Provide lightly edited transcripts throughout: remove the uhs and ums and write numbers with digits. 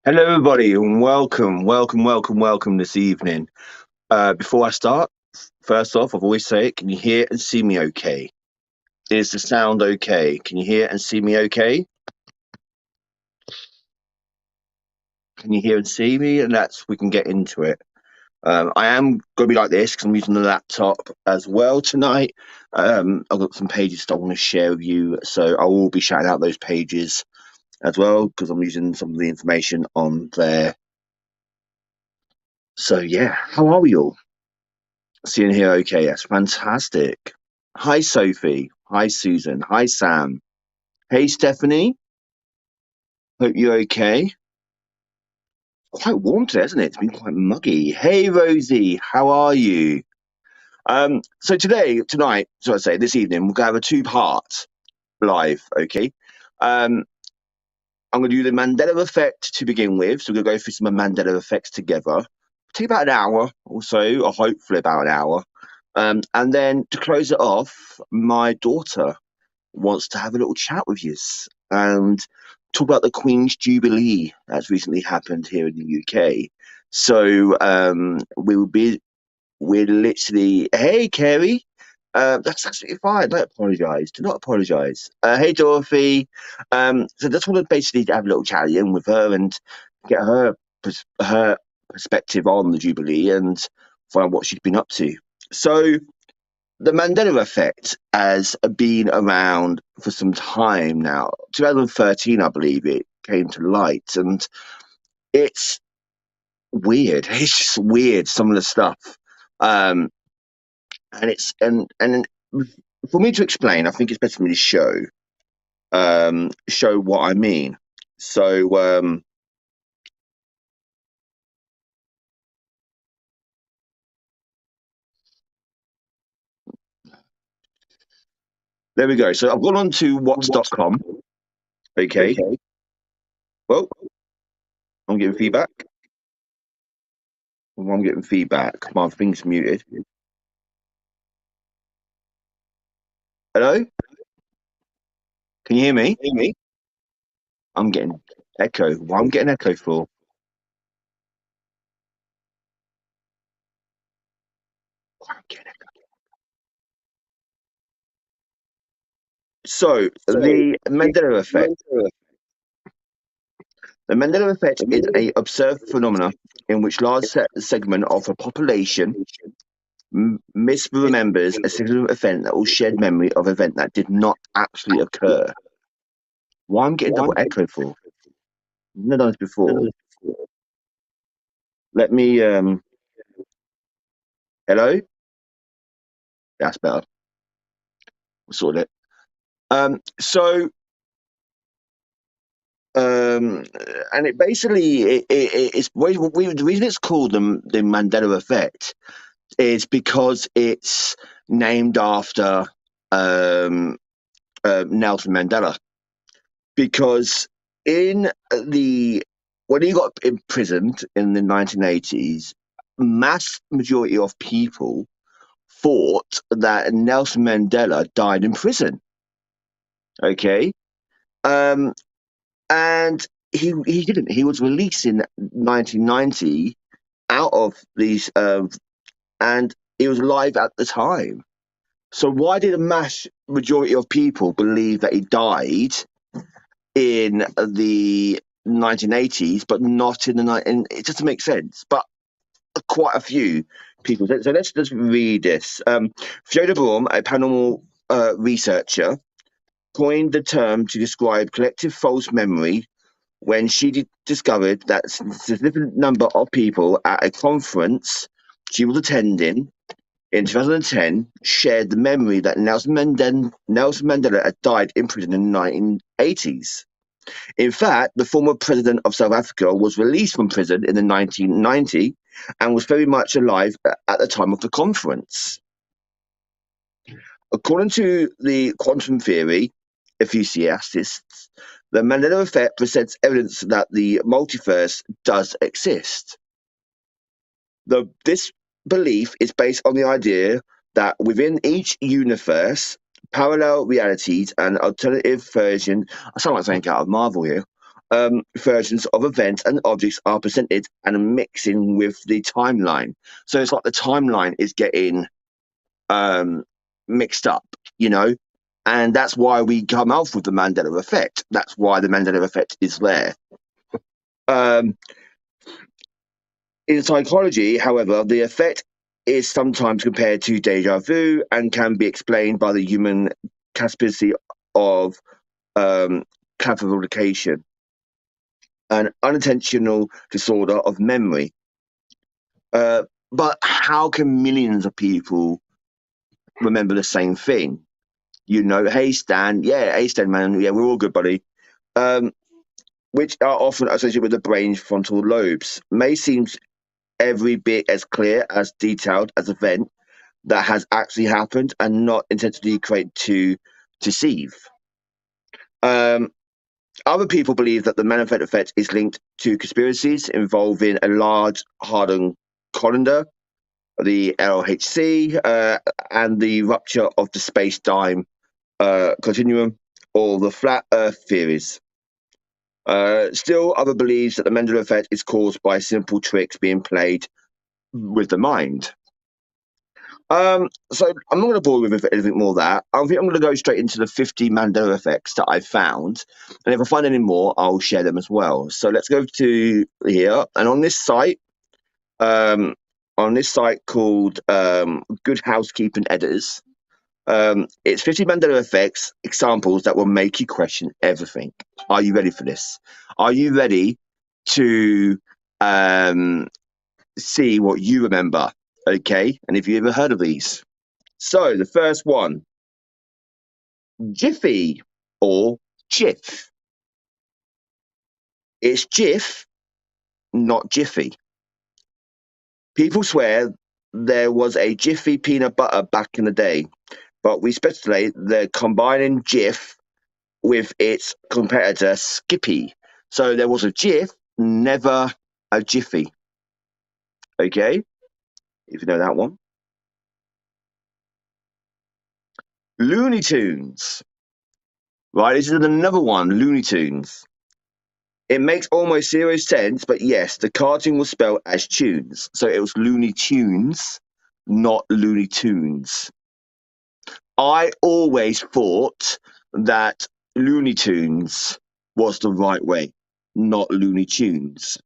Hello, everybody, and welcome this evening. Before I start, first off, I've always say it. Can you hear and see me okay? Is the sound okay? Can you hear and see me okay? Can you hear and see me? And we can get into it. I am going to be like this because I'm using the laptop as well tonight. I've got some pages that I want to share with you, so I will be shouting out those pages as well because I'm using some of the information on there. So yeah, how are we all? Seeing here, okay, that's fantastic. Hi, Sophie. Hi, Susan. Hi, Sam. Hey, Stephanie. Hope you're okay. Quite warm today, isn't it? It's been quite muggy. Hey, Rosie. How are you? So tonight, so I say this evening, we're gonna have a two-part live. Okay. Um, I'm gonna do the Mandela Effect to begin with. So we're gonna go through some Mandela effects together. Take about an hour or so, or hopefully about an hour. And then to close it off, my daughter wants to have a little chat with you and talk about the Queen's Jubilee that's recently happened here in the UK. So we're literally, hey, Kerry. That's absolutely fine. Don't apologise. Do not apologise. Hey, Dorothy. So just want to basically have a little chat in with her and get her perspective on the Jubilee and find out what she's been up to. So the Mandela Effect has been around for some time now. 2013, I believe, it came to light, and it's weird. It's just weird, some of the stuff. Um, and for me to explain, I think it's better for me to show what I mean. So there we go. So I've gone on to whats.com. Okay. Well, I'm getting feedback. I'm getting feedback. My thing's muted. Hello? Can you hear me? I'm getting echo. Why I'm getting echo for? Why I'm getting echo? So the Mandela effect. The Mandela effect is a observed phenomena in which large segment of a population misremembers a significant event that will shed memory of an event that did not actually occur. Why I'm getting double echo for? I've never done this before. Let me hello? That's better. Sort it. So and it basically it's the reason it's called the Mandela effect is because it's named after um, Nelson Mandela. Because in the when he got imprisoned in the 1980s, mass majority of people thought that Nelson Mandela died in prison. Okay, um, and he didn't. He was released in 1990 out of these, and he was alive at the time. So why did a mass majority of people believe that he died in the 1980s, but not in the night? And it doesn't make sense. But quite a few people. So let's just read this. Fiona Baum, a paranormal researcher, coined the term to describe collective false memory when she discovered that a significant number of people at a conference she was attending in 2010 shared the memory that Nelson Mandela had died in prison in the 1980s. In fact, the former president of South Africa was released from prison in the 1990 and was very much alive at the time of the conference. According to the quantum theory enthusiasts, the Mandela Effect presents evidence that the multiverse does exist. This belief is based on the idea that within each universe, parallel realities and alternative versions, I sound like something out of Marvel here, versions of events and objects are presented and mixing with the timeline. So it's like the timeline is getting mixed up, you know, and that's why we come out with the Mandela Effect. That's why the Mandela Effect is there. Um, In psychology, however, the effect is sometimes compared to deja vu and can be explained by the human capacity of um, classification, an unintentional disorder of memory. But how can millions of people remember the same thing? You know, hey Stan, yeah, hey Stan, man, yeah, we're all good, buddy. Um, which are often associated with the brain's frontal lobes, may seem every bit as clear as detailed as event that has actually happened and not intentionally created to deceive. Um, Other people believe that the Mandela effect is linked to conspiracies involving a large hardened colander, the LHC, and the rupture of the space-time continuum, or the flat Earth theories. Still, other believes that the Mandela effect is caused by simple tricks being played with the mind. So I'm not going to bore you with anything more of that. I think I'm going to go straight into the 50 Mandela effects that I've found. And if I find any more, I'll share them as well. So let's go to here. And um, on this site called Good Housekeeping Editors, it's 50 Mandela effects examples that will make you question everything. Are you ready for this? Are you ready to see what you remember? Okay. And if you ever heard of these? So the first one, Jiffy or Jif. It's Jif, not Jiffy. People swear there was a Jiffy peanut butter back in the day, but we speculate they're combining Jif with its competitor Skippy. So there was a Jif, never a Jiffy. Okay, if you know that one. Looney Tunes. Right, this is another one, Looney Tunes. It makes almost zero sense, but yes, the cartoon was spelled as tunes. So it was Looney Tunes, not Looney Tunes. I always thought that Looney Tunes was the right way, not Looney Tunes.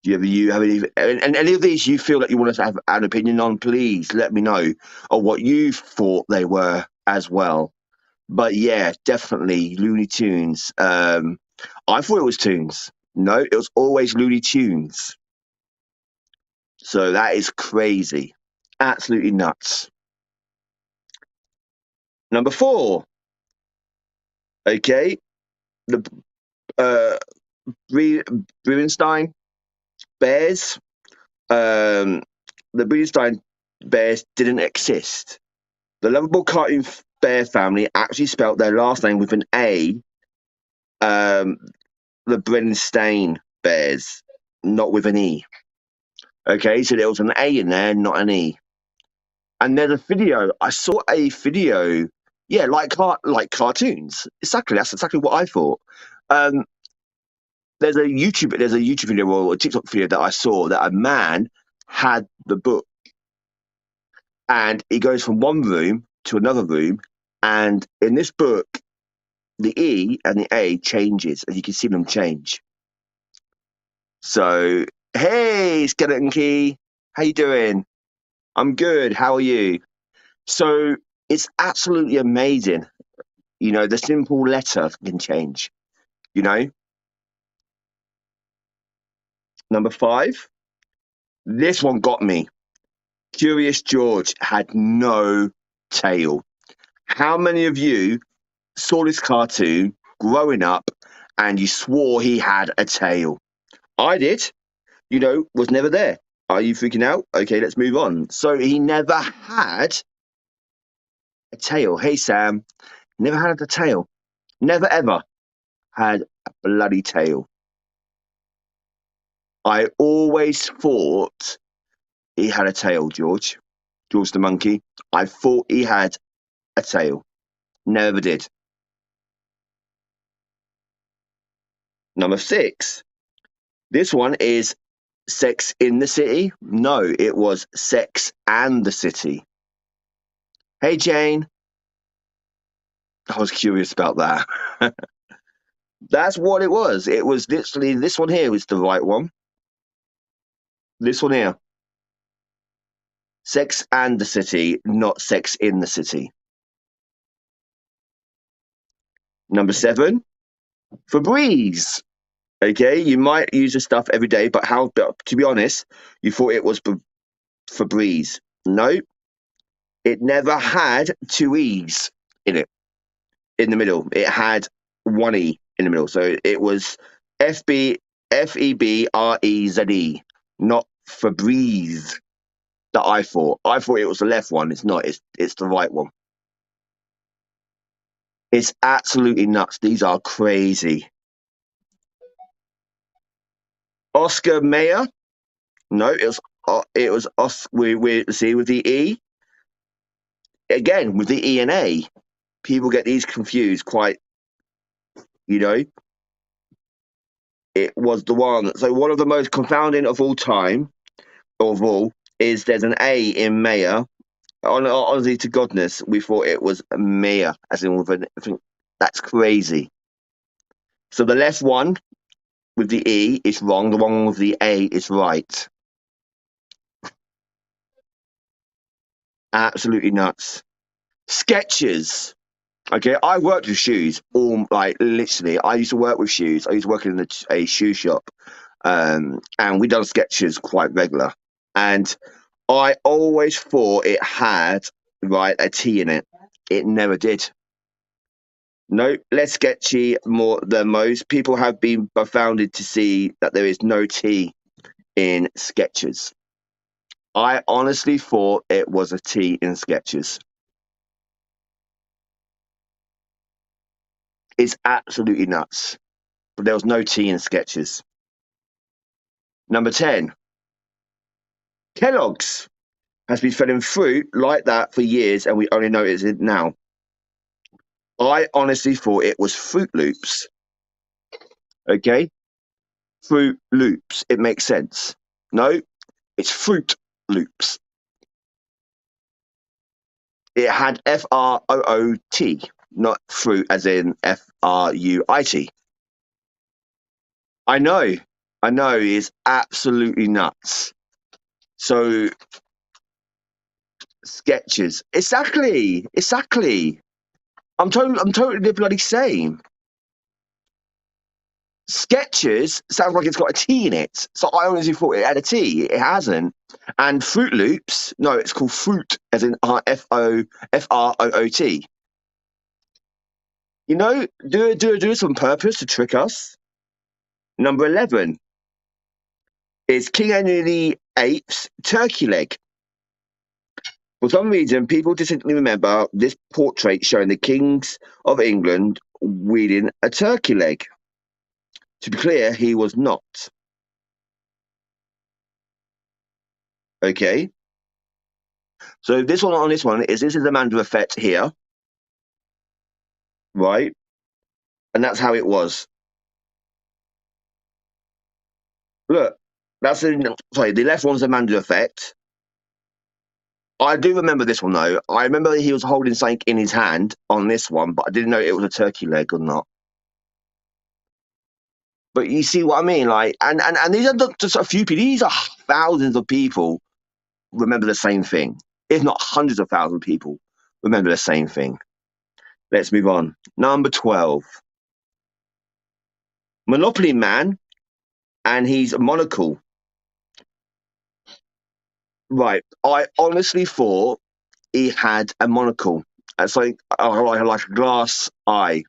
Do you have any, and any of these you feel that you want us to have an opinion on? Please let me know, or what you thought they were as well. But yeah, definitely Looney Tunes. I thought it was Tunes. No, it was always Looney Tunes. So that is crazy. Absolutely nuts. Number 4. Okay. The uh, Bruenstein Bears. Um, the Bruenstein Bears didn't exist. The lovable cartoon bear family actually spelt their last name with an A. Um, the Bruenstein Bears, not with an E. Okay, so there was an A in there, not an E. And there's a video. I saw a video. Yeah, like cartoons. Exactly. That's exactly what I thought. Um, there's a YouTube video or a TikTok video that I saw that a man had the book and he goes from one room to another room, and in this book, the E and the A changes, and you can see them change. So Hey, Skeleton Key. How you doing? I'm good. How are you? So it's absolutely amazing. The simple letter can change. You know, Number five. This one got me. Curious George had no tail. How many of you saw this cartoon growing up and you swore he had a tail? I did. Was never there. Are you freaking out? Okay, let's move on. So he never had a tail. Hey, Sam. Never had a tail. Never ever had a bloody tail. I always thought he had a tail, George. George the monkey. I thought he had a tail. Never did. Number six. This one is Sex in the City. No, it was Sex and the City. Hey, Jane. I was curious about that. That's what it was. It was literally this one here was the right one. This one here. Sex and the City, not Sex in the City. Number seven, Febreze. Okay, you might use this stuff every day, but to be honest, you thought it was Febreze. No, it never had two E's in it in the middle. It had one E in the middle. So it was Febreze, not Febreze that I thought. I thought it was the left one. It's not. It's the right one. It's absolutely nuts. These are crazy. Oscar Mayer. No, it was us. We see with the E again with the E and A. People get these confused quite. You know, it was the one. So one of the most confounding of all time, of all, is there's an A in Mayer. Honestly, to godness, we thought it was Mayer, as in with an. That's crazy. So the left one with the E is wrong. The one with the A is right. Absolutely nuts. Sketches. Okay, I worked with shoes all like literally. I used to work with shoes. I used to work in a shoe shop, and we done sketches quite regular. And I always thought it had right a T in it. It never did. No, less sketchy more than most. People have been confounded to see that there is no T in sketches. I honestly thought it was a T in sketches. It's absolutely nuts. But there was no T in sketches. Number 10, Kellogg's has been selling fruit like that for years and we only notice it now. I honestly thought it was Fruit Loops. Okay? Fruit Loops. It makes sense. No, it's Fruit Loops. It had Fruit, not fruit as in Fruit. I know. I know. It's absolutely nuts. So sketches. Exactly. Exactly. I'm totally the bloody same. Sketches sounds like it's got a T in it. So I honestly thought it had a T. It hasn't. And Fruit Loops, no, it's called fruit as in Fruit. Do this on purpose to trick us. Number 11 is King Henry VIII's turkey leg. For some reason, people distinctly remember this portrait showing the kings of England wielding a turkey leg. To be clear, he was not. Okay. So this is the Mandela Effect here, right? And that's how it was. Look, the left one's the Mandela Effect. I do remember this one though. I remember he was holding something in his hand on this one, but I didn't know it was a turkey leg or not. But you see what I mean? Like, and these are not just a few people. These are thousands of people remember the same thing, if not hundreds of thousands of people remember the same thing. Let's move on. Number 12, Monopoly Man, and he's a monocle. Right. I honestly thought he had a monocle. It's like a glass eye,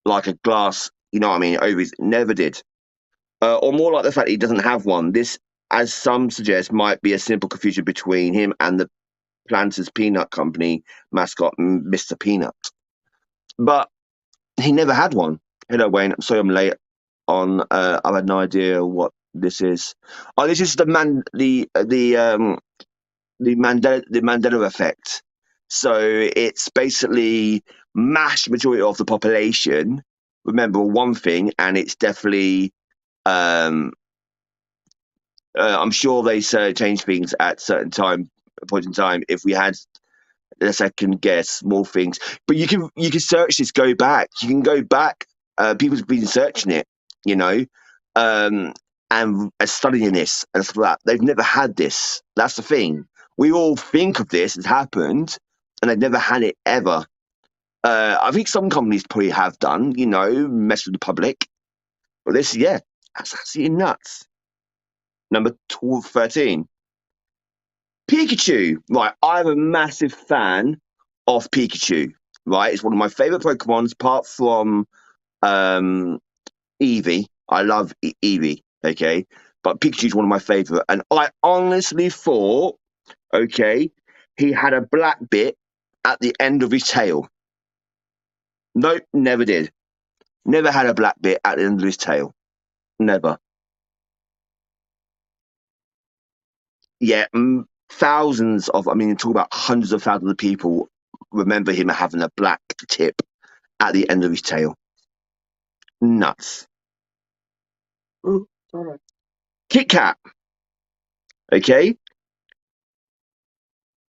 like a glass, you know what I mean, over his, never did. Or more like the fact he doesn't have one. This, as some suggest, might be a simple confusion between him and the Planters Peanut Company mascot, Mr. Peanut. But he never had one. Hello, Wayne. I'm sorry I'm late on. I've had no idea what this is. Oh, this is the Mandela Effect. So it's basically mass majority of the population remember one thing, and it's definitely. I'm sure they change things at certain point in time. If we had a second guess, small things, but you can search this. Go back. You can go back. People's been searching it, you know, um, and studying this and stuff like that. They've never had this. That's the thing. We all think of this as happened, and they've never had it ever. I think some companies probably have done, you know, mess with the public, but this, yeah, that's absolutely nuts. Number 13, Pikachu. Right, I'm a massive fan of Pikachu. Right, it's one of my favorite Pokemons, apart from um, Eevee. I love Eevee. Okay, but Pikachu's one of my favorite, and I honestly thought, okay, he had a black bit at the end of his tail. Nope, never did. Never had a black bit at the end of his tail. Never. Yeah, thousands of, I mean, talk about hundreds of thousands of people remember him having a black tip at the end of his tail. Nuts. Oh, sorry. Kit Kat, okay?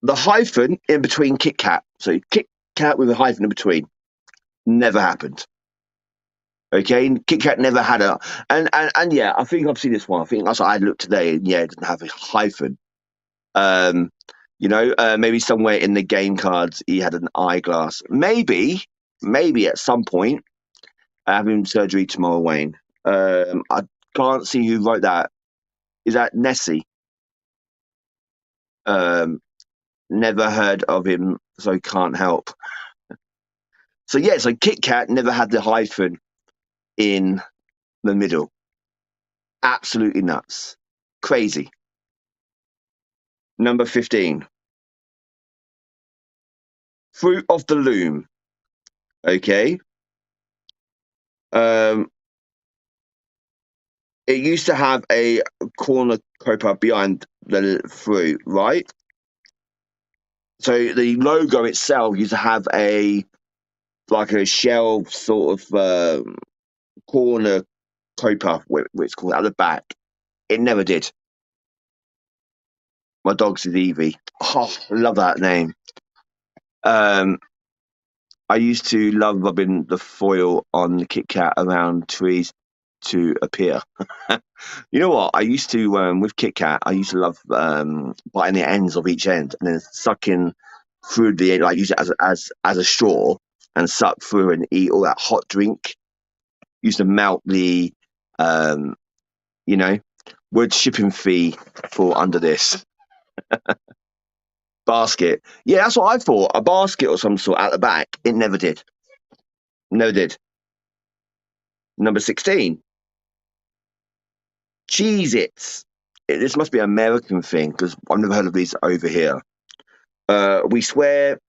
The hyphen in between Kit Kat. So Kit Kat with a hyphen in between. Never happened. Okay, Kit Kat never had a, and yeah, I think I've seen this one. I think that's what I looked today, and yeah, it didn't have a hyphen. Um, maybe somewhere in the game cards he had an eyeglass. Maybe at some point having surgery tomorrow, Wayne. I can't see who wrote that. Is that Nessie? Um, never heard of him, so can't help. So yeah, so Kit Kat never had the hyphen in the middle. Absolutely nuts. Crazy. Number 15. Fruit of the Loom. Okay. Um, it used to have a cornucopia behind the fruit, right? So the logo itself used to have a like a shell sort of cornucopia, which it's called, at the back. It never did. My dog's is Evie. Oh, I love that name. Um, I used to love rubbing the foil on the Kit Kat around trees to appear. You know what? I used to with Kit Kat. I used to love biting the ends of each end and then sucking through the, like, use it as a straw and suck through and eat all that hot drink. Used to melt the um, you know, would shipping fee fall under this basket? Yeah, that's what I thought. A basket or some sort at the back. It never did. Never did. Number 16. Cheez Its. This must be an American thing because I've never heard of these over here. We swear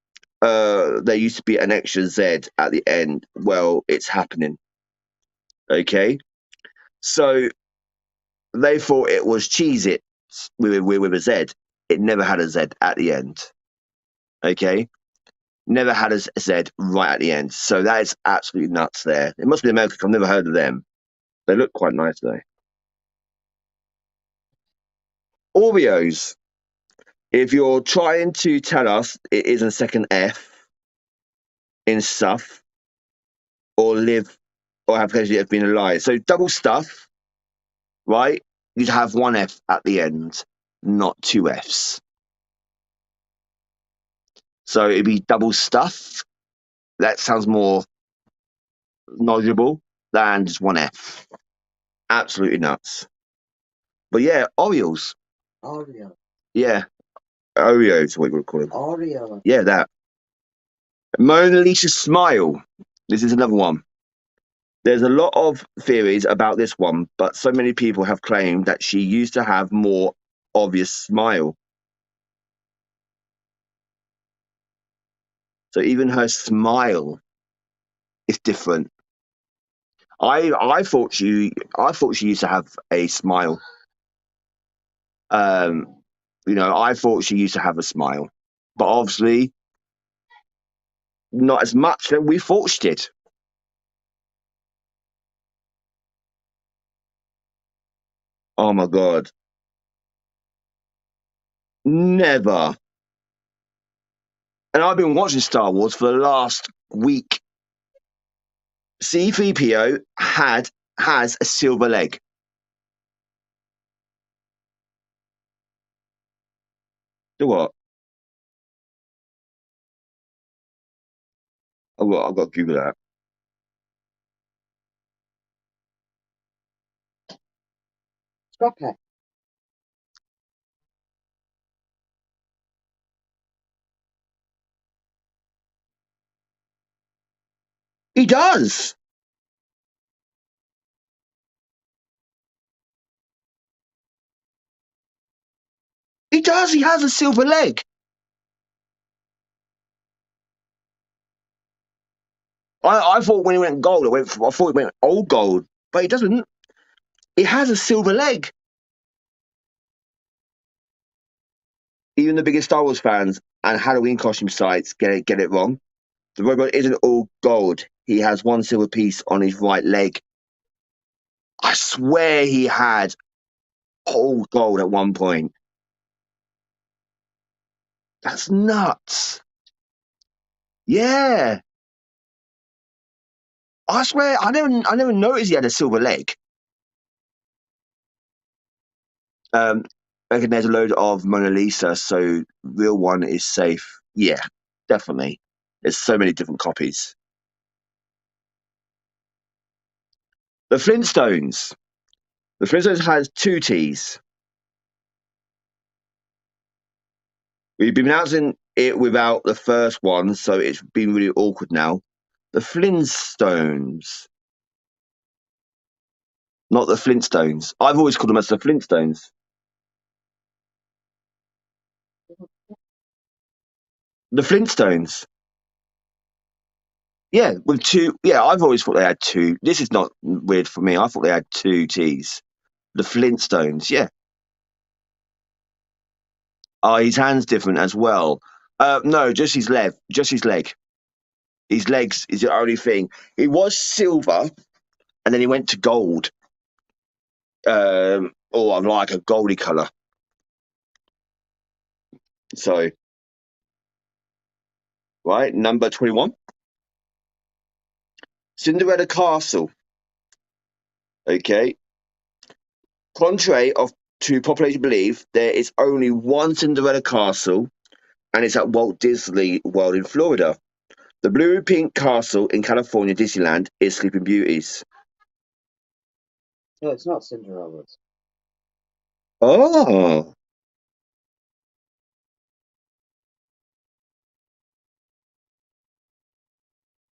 there used to be an extra Z at the end. Well, it's happening. Okay. So they thought it was Cheez Its with a Z. It never had a Z at the end. Okay. Never had a Z right at the end. So that is absolutely nuts there. It must be American. I've never heard of them. They look quite nice though. Oreos. If you're trying to tell us it is a second F in stuff or live or have potentially have been a lie. So double stuff, right? You'd have one F at the end, not two Fs. So it'd be double stuff. That sounds more knowledgeable than just one F. Absolutely nuts. But yeah, Orioles. Oreo. Yeah, Oreos, what you would call them. Oreo. Yeah, that. Mona Lisa smile. This is another one. There's a lot of theories about this one, but so many people have claimed that she used to have more obvious smile. So even her smile is different. I thought she used to have a smile. Um, I thought she used to have a smile, but obviously not as much that we thought she did. Oh my god, never. And I've been watching Star Wars for the last week. C3PO has a silver leg. Do what? I've got to Google that. Stop it. He does. He does. He has a silver leg. I thought when he went gold, I thought he went old gold, but he doesn't. He has a silver leg. Even the biggest Star Wars fans and Halloween costume sites get it wrong. The robot isn't all gold. He has one silver piece on his right leg. I swear he had all gold at one point. That's nuts. Yeah. I swear I never noticed he had a silver leg. Um, I reckon there's a load of Mona Lisa, so real one is safe. Yeah, definitely. There's so many different copies. The Flintstones. The Flintstones has two T's. We've been announcing it without the first one, so it's been really awkward now. The Flintstones, not the Flintstones. I've always called them as the Flintstones. The Flintstones. Yeah, with two. Yeah, I've always thought they had two. This is not weird for me. I thought they had two T's. The Flintstones. Yeah. Oh, his hand's different as well. No, just his leg. Just his leg. His legs is the only thing. He was silver, and then he went to gold. Or like a goldy color. So, right, number 21. Cinderella Castle. Okay. Contrary to population belief, there is only one Cinderella Castle, and it's at Walt Disney World in Florida. The Blue Pink Castle in California Disneyland is Sleeping Beauty's. No, it's not Cinderella's. Oh,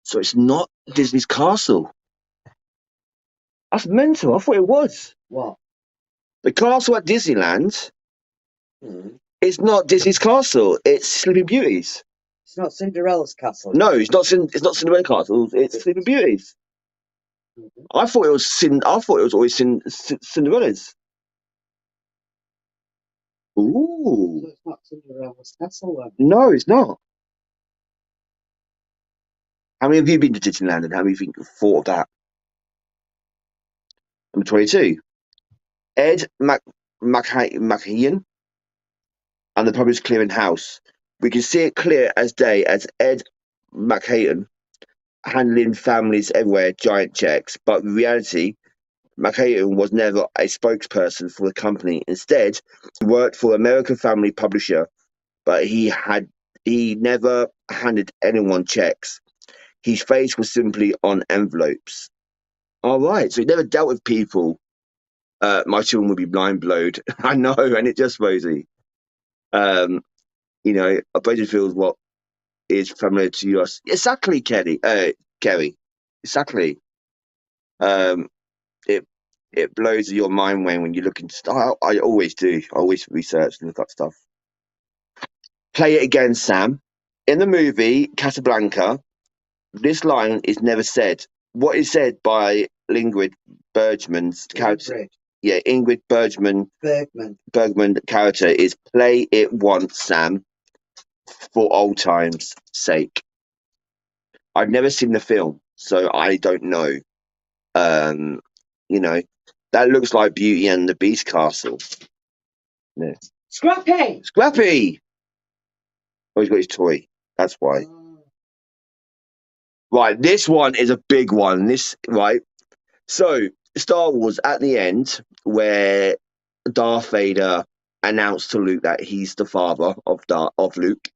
so it's not Disney's castle. That's mental. I thought it was. What? The castle at Disneyland Hmm. is not Disney's castle. It's Sleeping Beauty's. It's not Cinderella's castle. No, it's not Cinderella Castle. It's Sleeping Beauty's. Mhm. I thought it was I thought it was always Cinderella's. Ooh, So it's not Cinderella's castle then. no, it's not. How many have you been to Disneyland, and how many think thought of that? Number 22. Ed McHagan and the Public Clearing House. We can see it clear as day as Ed McHagan handling families everywhere giant checks. But in reality, McHatton was never a spokesperson for the company. Instead, he worked for American Family Publisher, but he never handed anyone checks. His face was simply on envelopes. All right, so he never dealt with people. My children would be blind blowed. I know, and it just Rosie. Um, a braided field what is familiar to us. Exactly, Kerry. Exactly. Um, it it blows your mind when you look into stuff. I always do. I always research and look up stuff. Play it again, Sam. In the movie Casablanca, this line is never said. What is said by Ingrid Bergman's character? Ingrid. Yeah, Ingrid Bergman character is "Play it once, Sam, for old times' sake." I've never seen the film, so I don't know. Um, you know, that looks like Beauty and the Beast castle. Yeah. Scrappy. Scrappy. Oh, he's got his toy. That's why. Right, this one is a big one. This right. So Star Wars at the end, where Darth Vader announced to Luke that he's the father of Luke.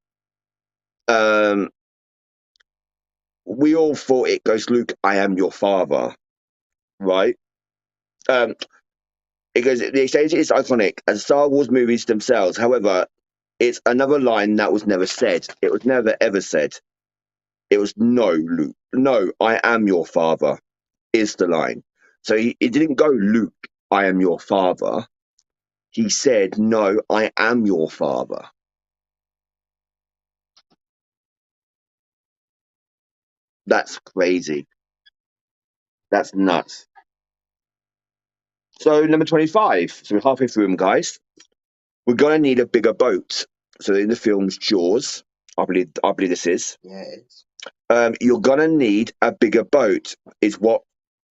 We all thought it goes, Luke, I am your father, right? Um, it goes. The exchange is iconic as Star Wars movies themselves. However, it's another line that was never said. It was never ever said. It was no, Luke. No, I am your father. Is the line. So he didn't go, Luke, I am your father. He said, no, I am your father. That's crazy. That's nuts. So number 25. So we're halfway through them, guys. We're gonna need a bigger boat. So in the film's Jaws, I believe this is. Yeah, it is. You're gonna need a bigger boat, is what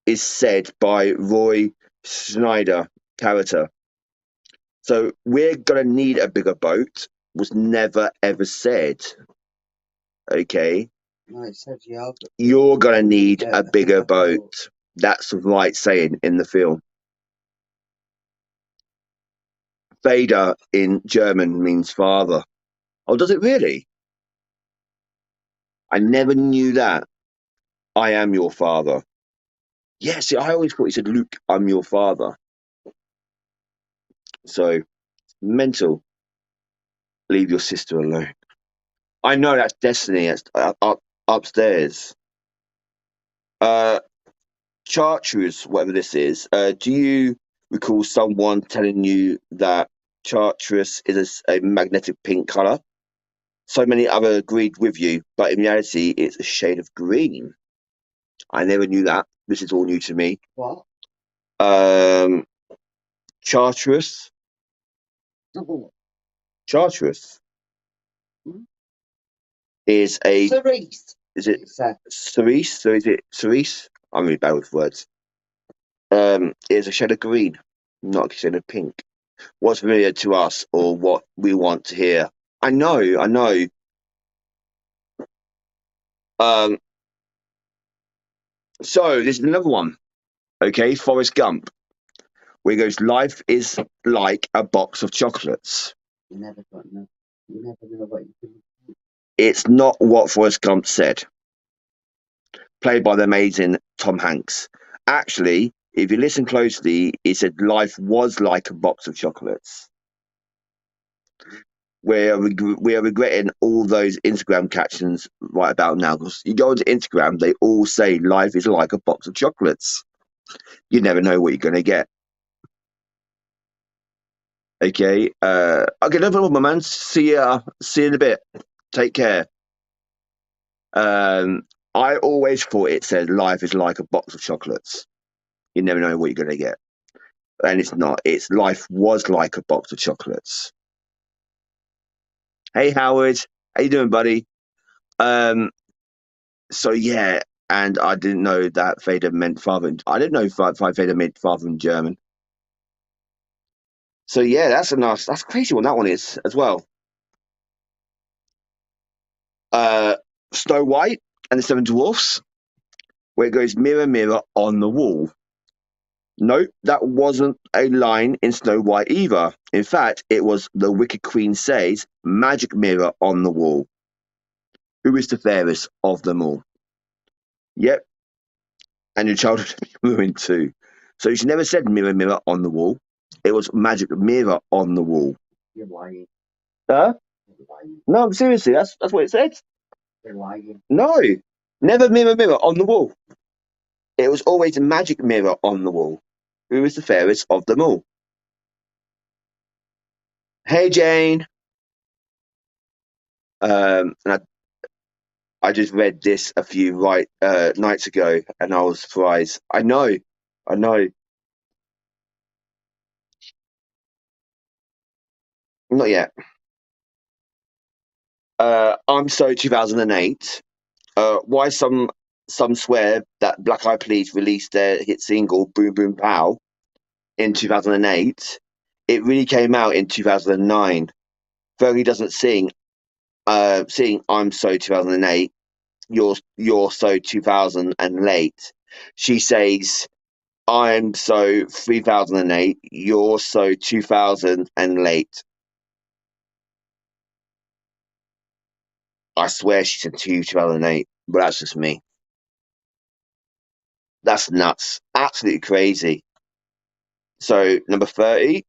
is said by Roy Schneider character. So we're gonna need a bigger boat was never ever said. Okay. No, it said You're gonna need a bigger boat. That's the right saying in the film. Vader in German means father. Oh, does it really? I never knew that. I am your father. Yeah, see, I always thought he said, Luke, I'm your father. So, mental. Leave your sister alone. I know that's destiny. That's upstairs. Uh, Chartreuse, whatever this is. Do you recall someone telling you that chartreuse is a magnetic pink color? So many other agreed with you, but in reality, it's a shade of green. I never knew that. This is all new to me. What? Chartreuse. Chartreuse is a. Cerise. Is it cerise? So is it cerise? I'm really bad with words. Is a shade of green, not a shade of pink. What's familiar to us or what we want to hear? I know, I know. Um, so this is another one. Okay, Forrest Gump, where he goes, "Life is like a box of chocolates." You never know. You never know what you can. It's not what Forrest Gump said, played by the amazing Tom Hanks. Actually, if you listen closely, he said life was like a box of chocolates. We are regretting all those Instagram captions right about now because you go onto Instagram, they all say life is like a box of chocolates. You never know what you're going to get. Okay. Okay, no problem, my man. See you in a bit. Take care. I always thought it said life is like a box of chocolates. You never know what you're going to get. And it's not. It's life was like a box of chocolates. Hey, Howard. How you doing, buddy? Um, so yeah, and I didn't know that Vader meant father. I didn't know Vader meant father in German. So yeah, that's crazy one that one is as well. Uh, Snow White and the Seven Dwarfs. where it goes mirror, mirror on the wall. Nope, that wasn't a line in Snow White either. In fact, it was the Wicked Queen says, magic mirror on the wall. Who is the fairest of them all? Yep, and your childhood will be ruined too. So she never said mirror, mirror on the wall. It was magic mirror on the wall. You're lying. Huh? You're lying. No, seriously, that's what it said. You're lying. No, never mirror, mirror on the wall. It was always a magic mirror on the wall. Who is the fairest of them all? Hey, Jane. And I just read this a few nights ago, and I was surprised. I know, not yet. I'm so 2008. Why some swear that Black Eyed Peas released their hit single "Boom Boom Pow" in 2008? It really came out in 2009. Fergie doesn't sing "I'm so 2008." You're so 2000 and late. She says I'm so 3008, you're so 2000 and late. I swear she said 2008, but that's just me. That's nuts. Absolutely crazy. So, number 30.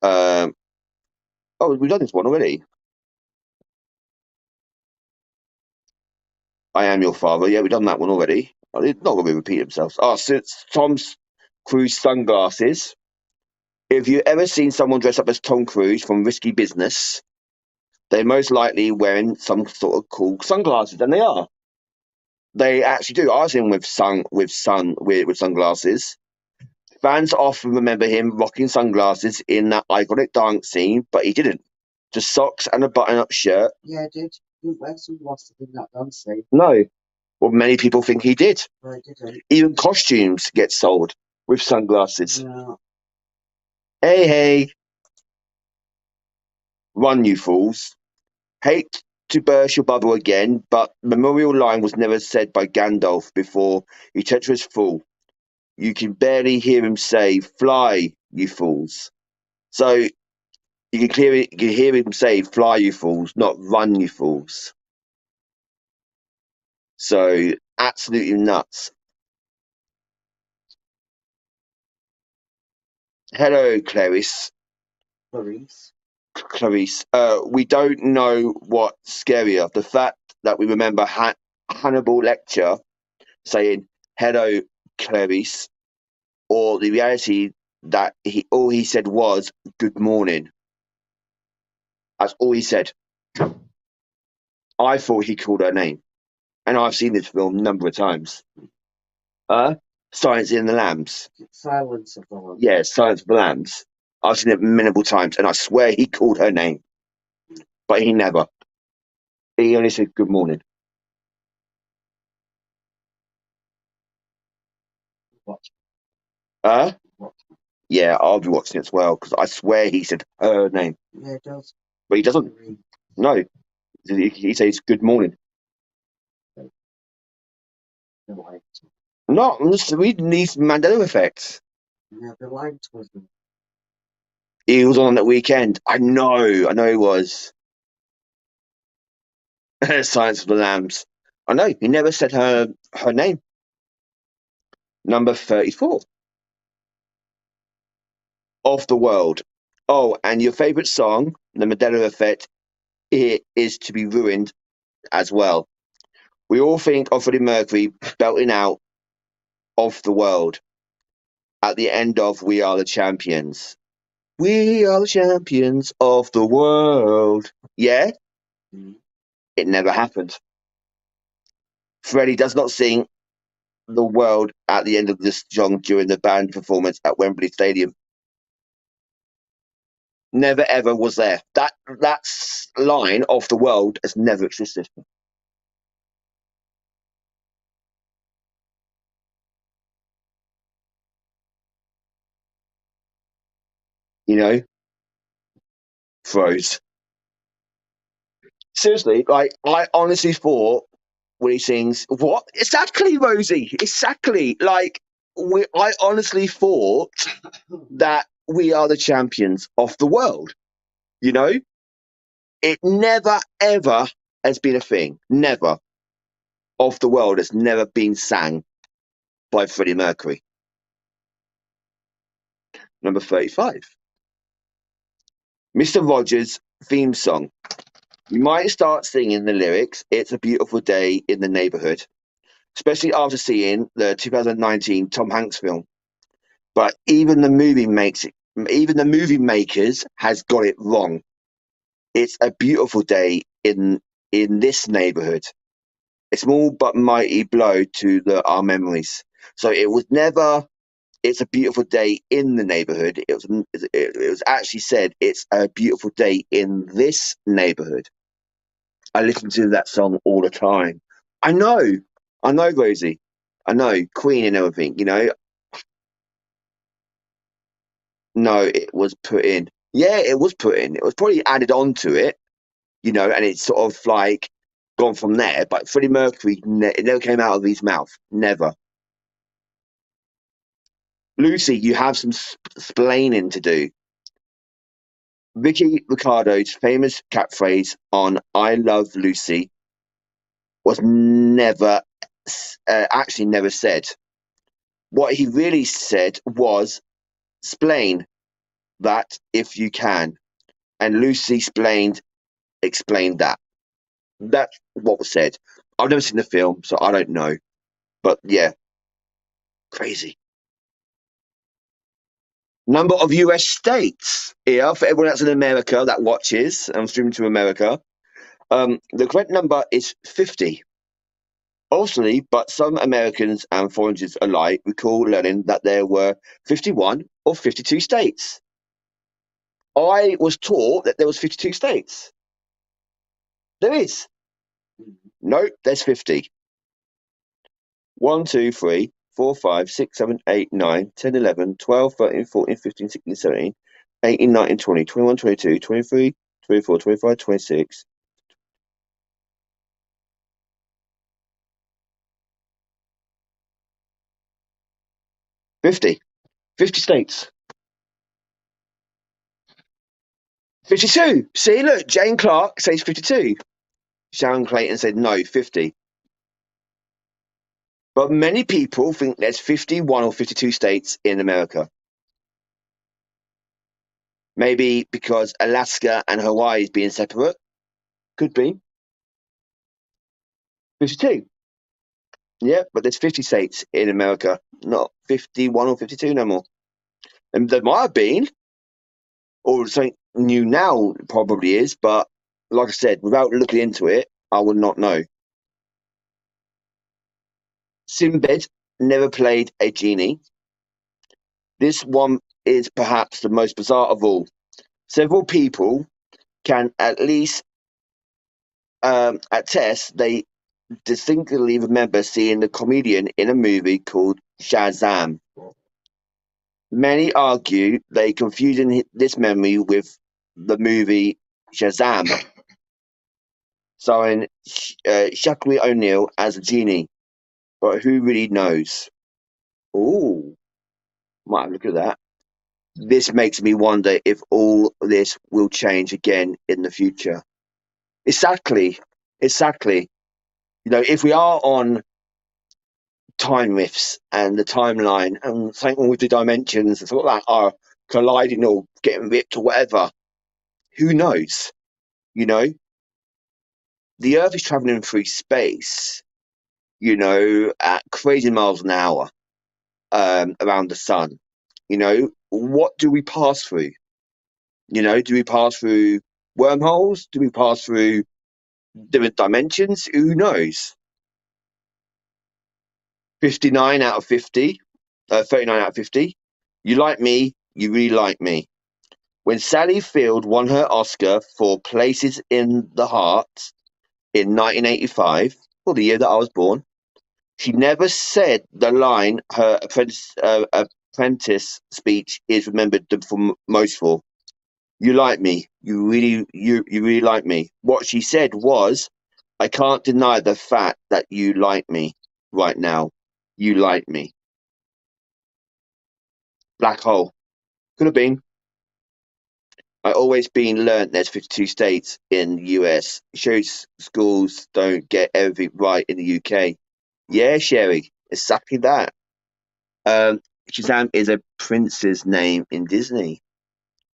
Um, oh, we've done this one already. I am your father. Yeah, we've done that one already. Oh, it's not going to repeat themselves. Oh, so it's Tom Cruise sunglasses. If you've ever seen someone dress up as Tom Cruise from Risky Business, they're most likely wearing some sort of cool sunglasses, and they are. They actually do. I was in with sunglasses. Fans often remember him rocking sunglasses in that iconic dance scene, but he didn't. Just socks and a button-up shirt. Yeah, I did. You didn't wear sunglasses in that dance scene. No. Well, many people think he did. No, I didn't. Even costumes get sold with sunglasses. No. Hey, hey, run, you fools. Hate to burst your bubble again, but memorial line was never said by Gandalf before Etetra's fall. You can barely hear him say, "Fly, you fools." So you can hear him say, "Fly, you fools," not "Run, you fools." So absolutely nuts. Hello, Clarice. Clarice. Clarice. We don't know what's scarier: the fact that we remember Hannibal Lecter saying, "Hello, Clarice," or the reality that he all he said was "Good morning." That's all he said. I thought he called her name, and I've seen this film a number of times. Silence in the Lambs. Silence of the Lambs. Yeah, Silence of the Lambs. I've seen it many times, and I swear he called her name, but he never. He only said good morning. Watch. Watch. Yeah, I'll be watching it as well because I swear he said her name, Yeah, it does. but he doesn't. No, he says good morning. No, I'm just reading these Mandela Effects. Yeah, the line was them. He was on that weekend. I know he was. Silence of the Lambs. I know, he never said her name. Number 34. Of the World. Oh, and your favourite song, The Mandela Effect, it is to be ruined as well. We all think of Freddie Mercury belting out Of the World at the end of We Are the Champions. We are the champions of the world. Yeah? Mm. It never happened. Freddie does not sing the world at the end of this song during the band performance at Wembley Stadium. Never ever was there. That line of the world has never existed. You know, froze. Seriously, like I honestly thought when he sings, what? Exactly, Rosie. Exactly. Like, I honestly thought that we are the champions of the world. You know, it never, ever has been a thing. Never. Of the world has never been sang by Freddie Mercury. Number 35. Mr. Rogers' theme song. You might start singing the lyrics, It's a Beautiful Day in the Neighborhood, especially after seeing the 2019 Tom Hanks film. But even the movie makers has got it wrong. It's a beautiful day in this neighborhood. A small but mighty blow to our memories. So it was never. It's a beautiful day in the neighborhood. It was actually said it's a beautiful day in this neighborhood. I listen to that song all the time. I know, I know, Rosie. I know Queen and everything. No, it was put in. Yeah, it was put in. It was probably added on to it, and it's sort of like gone from there. But Freddie Mercury, it never came out of his mouth. Never. Lucy, you have some splaining to do. Ricky Ricardo's famous catchphrase on "I Love Lucy" was actually never said. What he really said was "splain that if you can," and Lucy explained that. That's what was said. I've never seen the film, so I don't know. But yeah, crazy. Number of US states here for everyone that's in America that watches and streaming to America. The correct number is 50. Obviously, but some Americans and foreigners alike recall learning that there were 51 or 52 states. I was taught that there was 52 states. There is. No, there's 50. 1, 2, 3, 4, 5, 6, 7, 8, 9, 10, 11, 12, 13, 14, 15, 16, 17, 18, 19, 20, 21, 22, 23, 24, 25, 26. 50. 50 states. 52. See, look, Jane Clark says 52. Sharon Clayton said no, 50. But many people think there's 51 or 52 states in America. Maybe because Alaska and Hawaii is being separate. Could be. 52. Yeah, but there's 50 states in America, not 51 or 52 no more. And there might have been, or something new now probably is, but like I said, without looking into it, I would not know. Sinbad never played a genie. This one is perhaps the most bizarre of all. Several people can at least attest they distinctly remember seeing the comedian in a movie called Shazam. Many argue they confusing this memory with the movie Shazam, starring Shaquille O'Neal as a genie. But who really knows? Oh, might have a look at that. This makes me wonder if all this will change again in the future. Exactly, exactly. If we are on time rifts and the timeline and something with the dimensions and sort of that are colliding or getting ripped or whatever, who knows? You know, the Earth is traveling through space, at crazy miles an hour around the sun. What do we pass through? Do we pass through wormholes? Do we pass through different dimensions? Who knows? 59 out of 50, 39 out of 50. You like me, you really like me. When Sally Field won her Oscar for Places in the Heart in 1985, well, the year that I was born, she never said the line her apprentice speech is remembered for most for. You like me. You really like me. What she said was, I can't deny the fact that you like me right now. You like me. Black hole. Could have been. I always been learnt there's 52 states in the US. Shows schools don't get everything right in the UK. Yeah, Sherry, exactly that. Shazam is a prince's name in Disney.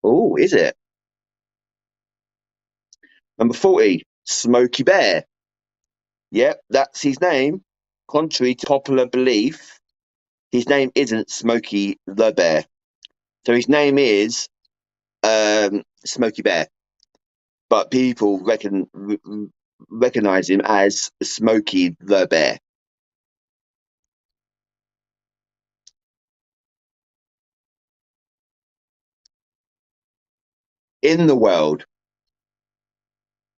Oh, is it? Number 40, Smokey Bear. Yep, that's his name. Contrary to popular belief, his name isn't Smokey the Bear. So his name is Smokey Bear, but people recognize him as Smokey the Bear. In the world.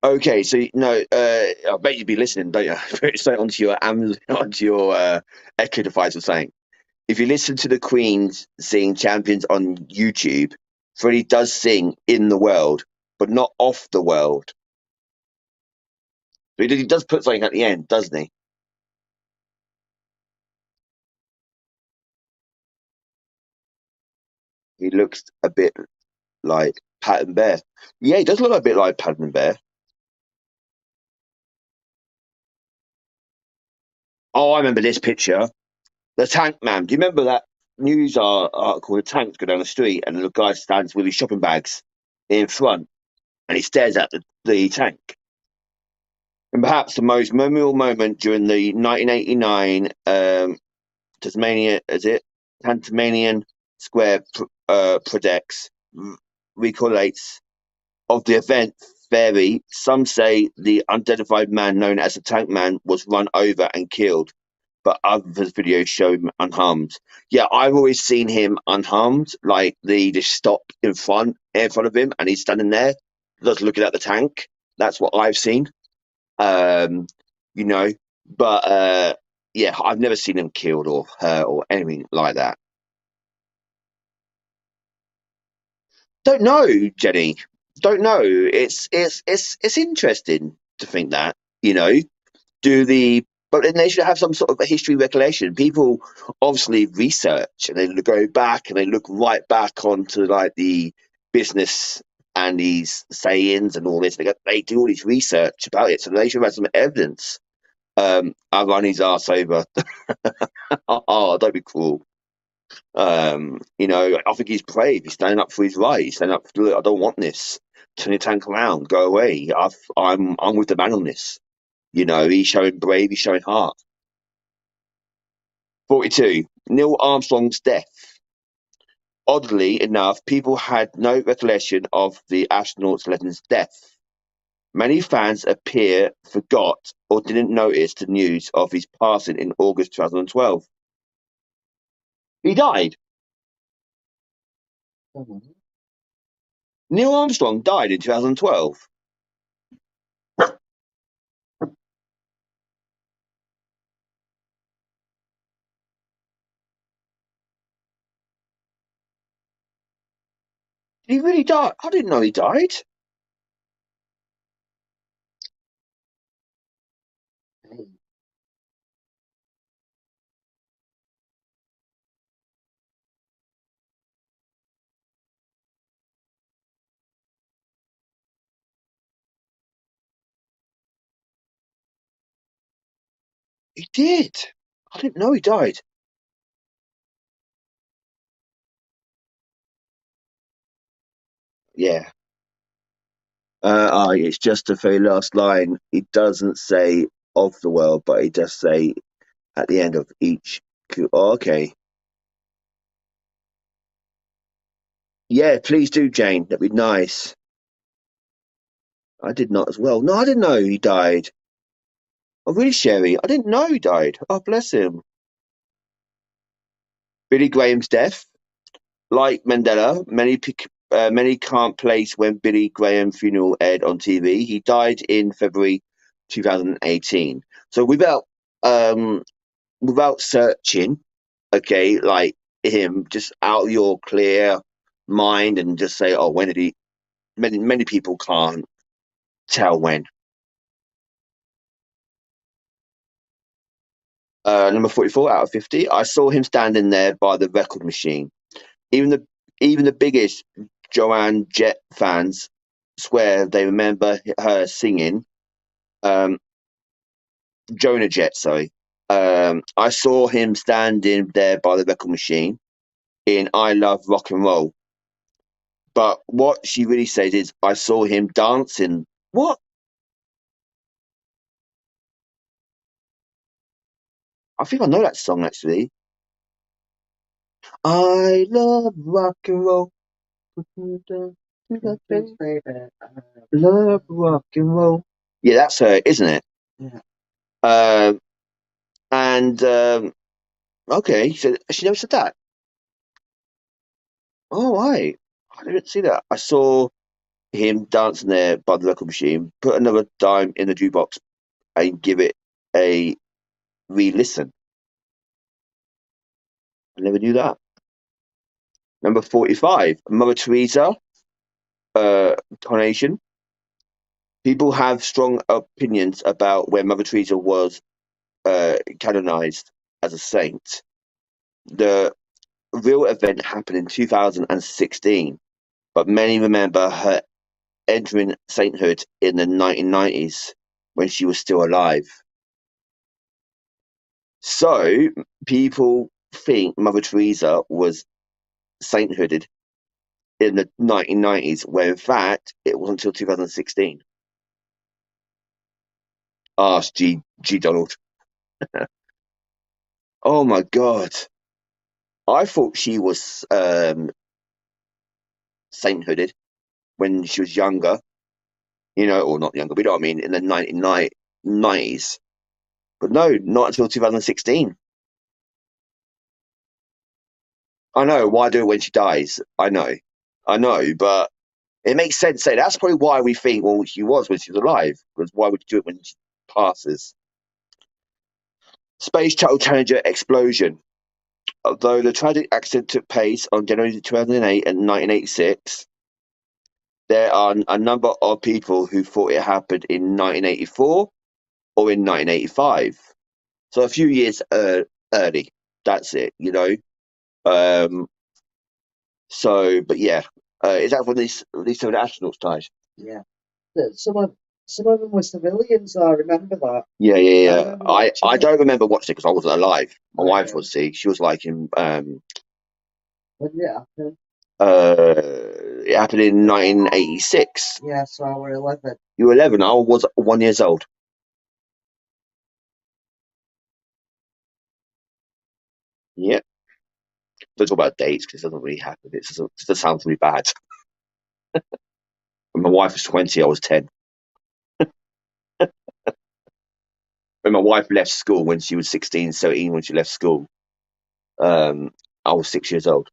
Okay, so no, I bet you'd be listening, don't you? Put it straight onto your Amazon, onto your Echo device or something. If you listen to the Queens sing Champions on YouTube, Freddie does sing in the world, but not off the world. But he does put something at the end, doesn't he? He looks a bit like Pat and Bear. Yeah, he does look a bit like Pat and Bear. Oh, I remember this picture. The Tank Man. Do you remember that news article? The tanks go down the street and the guy stands with his shopping bags in front and he stares at the tank. And perhaps the most memorable moment during the 1989 Tasmania, is it? Tasmanian Square Prodex recollects of the event vary. Some say the unidentified man known as the Tank Man was run over and killed, but others' videos show him unharmed. Yeah, I've always seen him unharmed. Like they just stop in front of him, and he's standing there, just looking at the tank. That's what I've seen. Um, you know, but yeah, I've never seen him killed or hurt or anything like that. Don't know, Jenny. Don't know. It's interesting to think that you know do the but then they should have some sort of a history recollection. People obviously research and they go back and they look right back onto like the business and these sayings and all this. They do all this research about it, so they should have some evidence. I'll run his ass over. Oh, don't be cruel. I think he's brave. He's standing up for his right. He's standing up for, look, I don't want this. Turn your tank around. Go away. I'm with the man on this. He's showing brave. He's showing heart. 42. Neil Armstrong's death. Oddly enough, people had no recollection of the astronaut's legend's death. Many fans appear forgot or didn't notice the news of his passing in August 2012. He died. Mhm. Neil Armstrong died in 2012. Did he really die? I didn't know he died. Hey, He did. I didn't know he died. Yeah. It's just the very last line. He doesn't say of the world, but he does say at the end of each. Oh, okay. Yeah, please do, Jane. That'd be nice. I did not as well. No, I didn't know he died. Oh, really, Sherry? I didn't know he died. Oh, bless him. Billy Graham's death. Like Mandela, many can't place when Billy Graham funeral aired on TV. He died in February 2018. So without searching, okay, like him, just out of your clear mind and just say, oh, when did he? Many people can't tell when. Number 44 out of 50. I saw him standing there by the record machine. Even the even the biggest Joanne Jett fans swear they remember her singing um, Jonah Jett. Sorry, I saw him standing there by the record machine in "I Love Rock and Roll." But what she really says is, "I saw him dancing." What? I think I know that song actually. I love rock and roll. Thanks, baby. Love rock and roll. Yeah, that's her, isn't it? Yeah. Um, and okay, so she never said that. Oh, right. I didn't see that. I saw him dancing there by the record machine, put another dime in the jukebox and give it a re-listen. I never knew that. Number 45, Mother Teresa, coronation. People have strong opinions about where Mother Teresa was canonized as a saint. The real event happened in 2016, but many remember her entering sainthood in the 1990s when she was still alive. So people think Mother Teresa was sainthooded in the 1990s, where in fact it wasn't until 2016. Ask G Donald. Oh my God. I thought she was sainthooded when she was younger, or not younger, but you know what I mean, in the 1990s. But no, not until 2016. I know, why do it when she dies? I know, but it makes sense. Say that's probably why we think, well, she was when she was alive. Because why would you do it when she passes? Space Shuttle Challenger explosion. Although the tragic accident took place on January 2008 and 1986, there are a number of people who thought it happened in 1984 or in 1985. So a few years early. That's it. Um, but yeah, is that when these two astronauts died? Yeah. Some of them were civilians. I remember that. Yeah, yeah, I yeah. remember I watching I it. don't remember watching it because I wasn't alive. My Right, wife yeah. was. See, she was like in When did it happen? it happened in 1986. Yeah, so I were 11. You were 11. I was 1 years old. Yeah. Don't talk about dates because it doesn't really happen. It just sounds really bad. When my wife was 20, I was 10. When my wife left school when she was 16, 17, when she left school, um, I was 6 years old.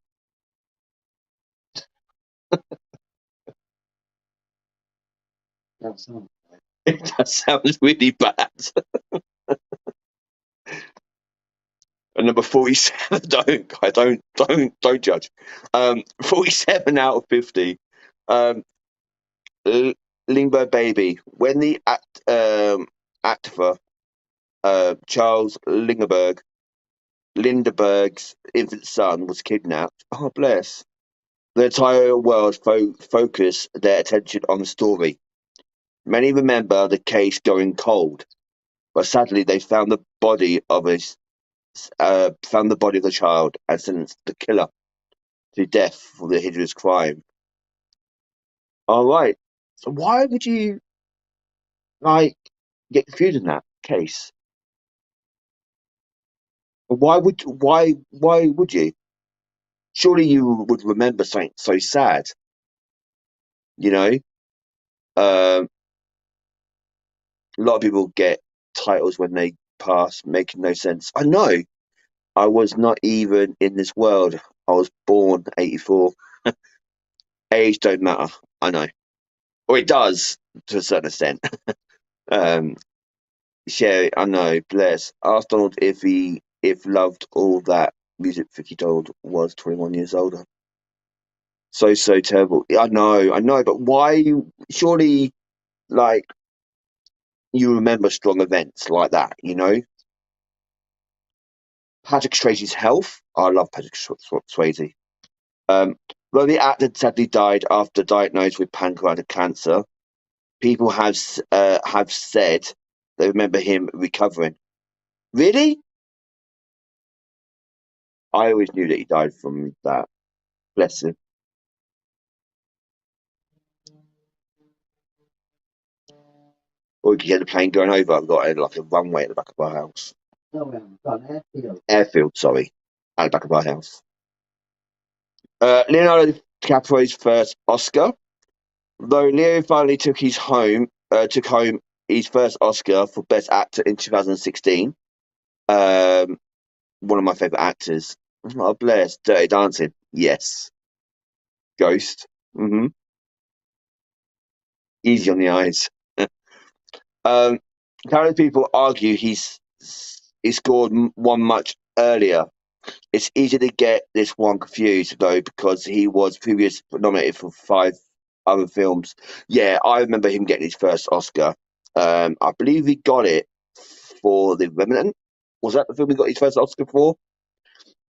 That's all. That sounds really bad. And number 47, don't judge. 47 out of 50. Um, Lindbergh baby. When the actor Charles Lindbergh's infant son was kidnapped. Oh, bless. The entire world focused their attention on the story. Many remember the case going cold, but sadly they found the body of the child and sentenced the killer to death for the hideous crime. All right. So why would you like get confused in that case? Why would you? Surely you would remember something so sad, you know? Um, a lot of people get titles when they pass, making no sense. I know. I was not even in this world. I was born 84. Age don't matter. I know. Or it does to a certain extent. Um, Sherry, I know, bless. Ask Donald if loved all that music 50-year-old was 21 years older. So terrible. I know, but why surely like you remember strong events like that, you know? Patrick Swayze's health. I love Patrick Swayze. Though the actor sadly died after diagnosed with pancreatic cancer, people have said they remember him recovering. Really? I always knew that he died from that. Bless him. Or you could hear the plane going over. I've got like a runway at the back of our house. No, we haven't got an airfield. Airfield, sorry, at the back of our house. Leonardo DiCaprio's first Oscar. Though Leo finally took home his first Oscar for Best Actor in 2016. Um, One of my favorite actors. Oh, bless. Dirty Dancing. Yes. Ghost. Easy on the eyes. Um, Current people argue he scored one much earlier. It's easy to get this one confused though because he was previously nominated for 5 other films. Yeah, I remember him getting his first Oscar. I believe he got it for The Remnant. Was that the film he got his first Oscar for?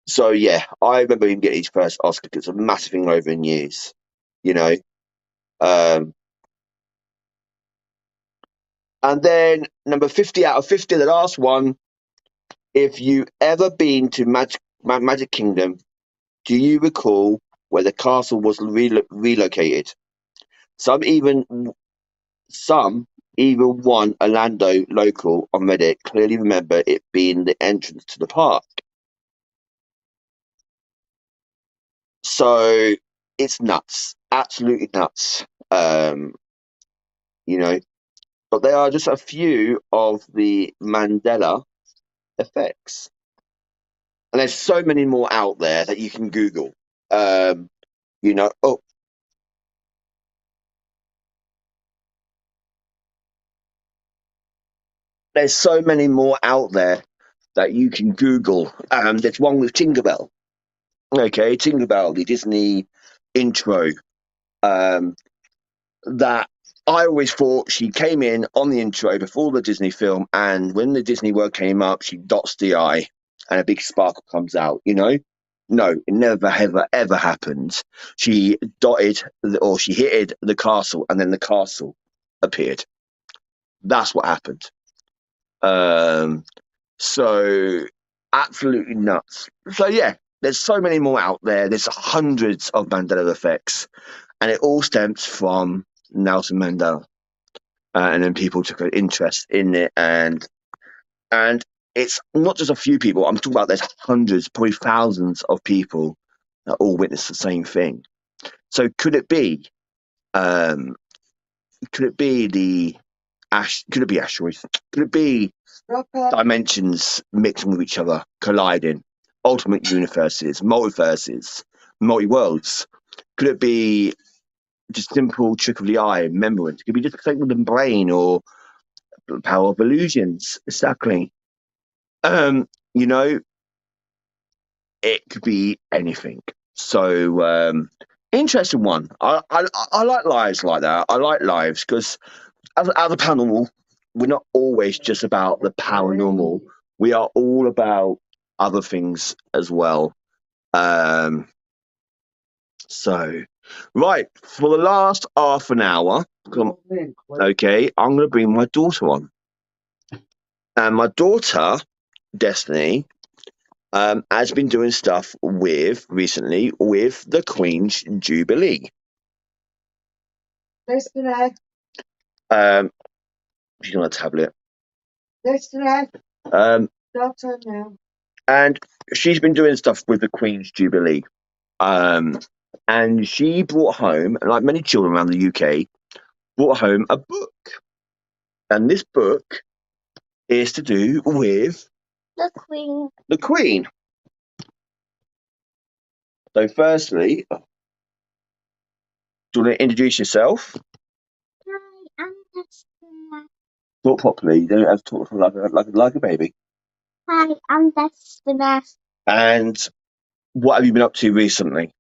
So yeah, I remember him getting his first Oscar because it's a massive thing over in years. You know. Um, and then number 50 out of 50, the last one. If you ever been to Magic Kingdom, do you recall where the castle was relocated? Some even some even one Orlando local on Reddit clearly remember it being the entrance to the park. So it's nuts, absolutely nuts. You know, but they are just a few of the Mandela effects, and there's so many more out there that you can Google. Um, oh, there's so many more out there that you can Google. There's one with Tinkerbell. Okay, Tinkerbell, the Disney intro. Um, that I always thought she came in on the intro before the Disney film, and when the Disney word came up, she dots the I, and a big sparkle comes out. No, it never, ever happened. She or she hit the castle, and then the castle appeared. That's what happened. Um, So absolutely nuts. So yeah, there's so many more out there. There's hundreds of Mandela effects, and it all stems from Nelson Mandela. And then people took an interest in it, and it's not just a few people. I'm talking about there's hundreds, probably thousands of people that all witnessed the same thing. So could it be? Um, could it be the ash? Could it be asteroids? Could it be dimensions mixing with each other, colliding, ultimate universes, multiverses, multi worlds? Could it be just simple trick of the eye, remembrance? Could it be just something with the brain or the power of illusions? Exactly. Um, you know, it could be anything. So interesting one. I like lives like that. I like lives because as a paranormal, we're not always just about the paranormal. We are all about other things as well. Um, so, right, for the last half an hour, okay, I'm going to bring my daughter on. And my daughter, Destiny, has been doing stuff recently with the Queen's Jubilee. Destiny, Um, she's on a tablet. Destiny, Um, daughter now. and she's been doing stuff with the Queen's Jubilee. And she brought home, like many children around the UK, brought home a book. And this book is to do with The Queen. the Queen. So, firstly, do you want to introduce yourself? Hi, I'm Destiny. Talk properly. You don't have to talk like a baby. Hi, I'm Destiny. And what have you been up to recently?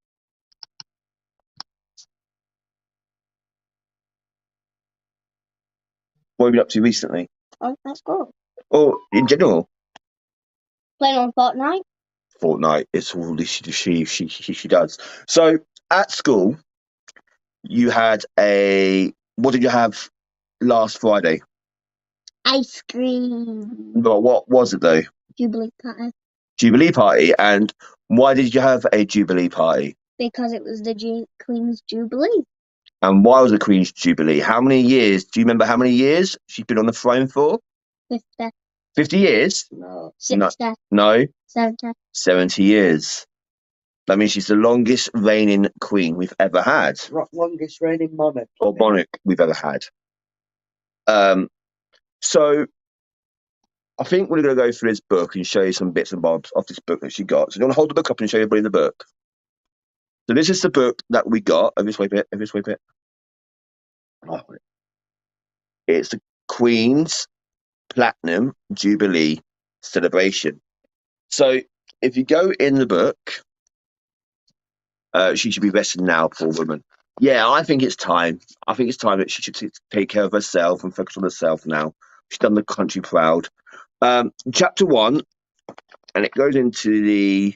What have you been up to recently? Oh, let's go. Or in general? Playing on Fortnite. Fortnite. It's all this she does. So at school, you had a. What did you have last Friday? Ice cream. Well, what was it though? Jubilee party. Jubilee party. And why did you have a Jubilee party? Because it was the Queen's Jubilee. And why was the Queen's Jubilee? How many years? Do you remember how many years she's been on the throne for? 50. 50 years? No. 60. No. 70. 70 years. That means she's the longest reigning queen we've ever had. Longest reigning monarch. Or monarch we've ever had. So I think we're going to go through this book and show you some bits and bobs of this book that she got. So you want to hold the book up and show everybody the book? So this is the book that we got. Have you swipe it? Oh, it's the Queen's Platinum Jubilee Celebration. So if you go in the book, she should be resting now, poor woman. Yeah, I think it's time. I think it's time that she should take care of herself and focus on herself now. She's done the country proud. Chapter 1, and it goes into the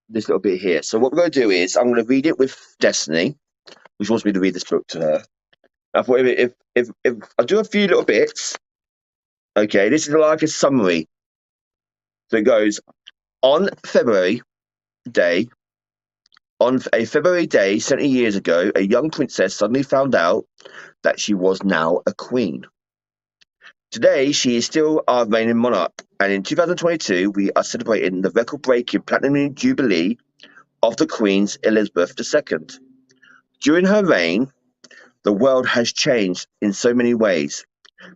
this little bit here. So what we're going to do is I'm going to read it with Destiny, which wants me to read this book to her. I thought if I do a few little bits, okay, this is like a summary. So it goes on a February day 70 years ago, a young princess suddenly found out that she was now a queen. Today, she is still our reigning monarch, and in 2022, we are celebrating the record-breaking Platinum Jubilee of the Queen Elizabeth II. During her reign, the world has changed in so many ways,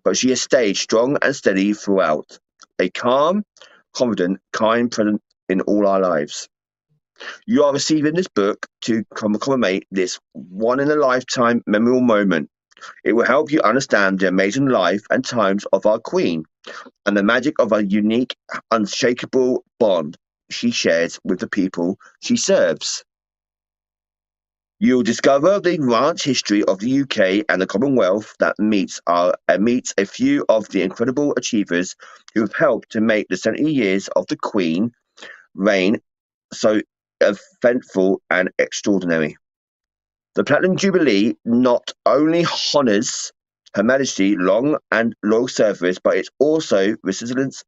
but she has stayed strong and steady throughout, a calm, confident, kind presence in all our lives. You are receiving this book to commemorate this one-in-a-lifetime memorable moment. It will help you understand the amazing life and times of our Queen and the magic of a unique, unshakable bond she shares with the people she serves. You'll discover the ranch history of the UK and the Commonwealth that meets a few of the incredible achievers who have helped to make the 70 years of the Queen reign so eventful and extraordinary. The Platinum Jubilee not only honours Her Majesty's long and loyal service, but it also resilient,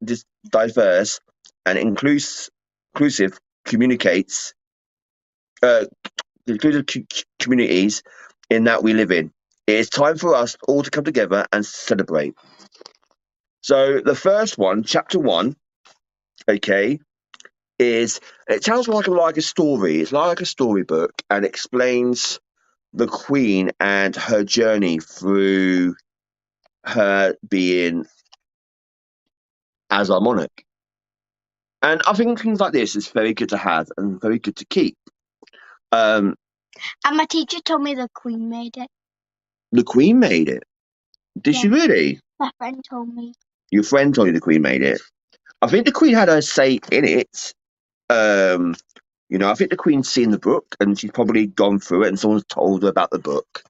diverse, and inclusive communicates inclusive communities in that we live in. It is time for us all to come together and celebrate. So the first one, chapter 1, okay, it tells like a story. It's like a storybook and explains the Queen and her journey through her being as our monarch. And I think things like this is very good to have and very good to keep. Um, And my teacher told me the Queen made it. the Queen made it. Did she really? My friend told me. Your friend told you the Queen made it. I think the Queen had her say in it. I think the Queen's seen the book and she's probably gone through it and someone's told her about the book.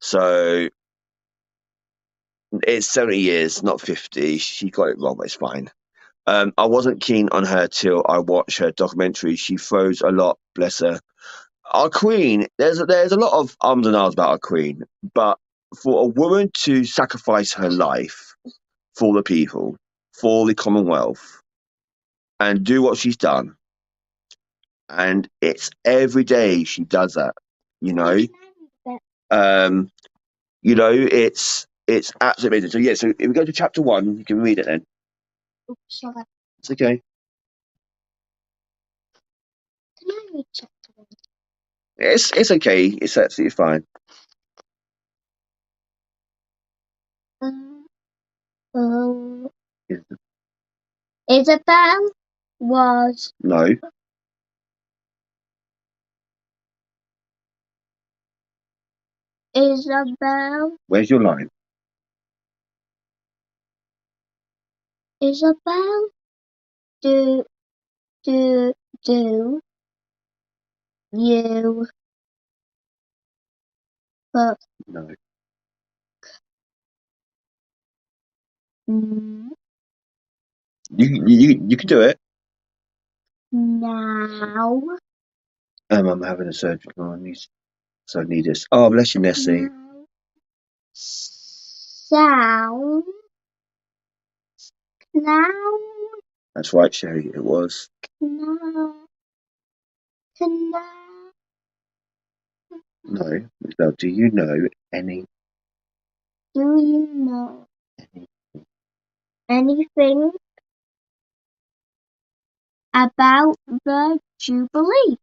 So it's 70 years, not 50. She got it wrong, but it's fine. I wasn't keen on her till I watched her documentary. She throws a lot, bless her. Our Queen, there's a lot of ums and ahs about our Queen, but for a woman to sacrifice her life for the people, for the Commonwealth, and do what she's done, and it's every day she does that, you know. It's absolutely amazing. So yeah, so if we go to chapter 1, you can read it then. Oops, sorry. It's okay. Can I read chapter 1? It's okay. It's absolutely fine. Isabel was No. Isabel. Where's your line? Isabel. Do you but No. N- You can do it. Now. I'm having a surgery. So I need this. Oh, bless you, Nessie. Now. Sound. Now. That's right, Sherry. It was. Now. Now. No. No. Do you know any? Do you know Any anything about the Jubilee?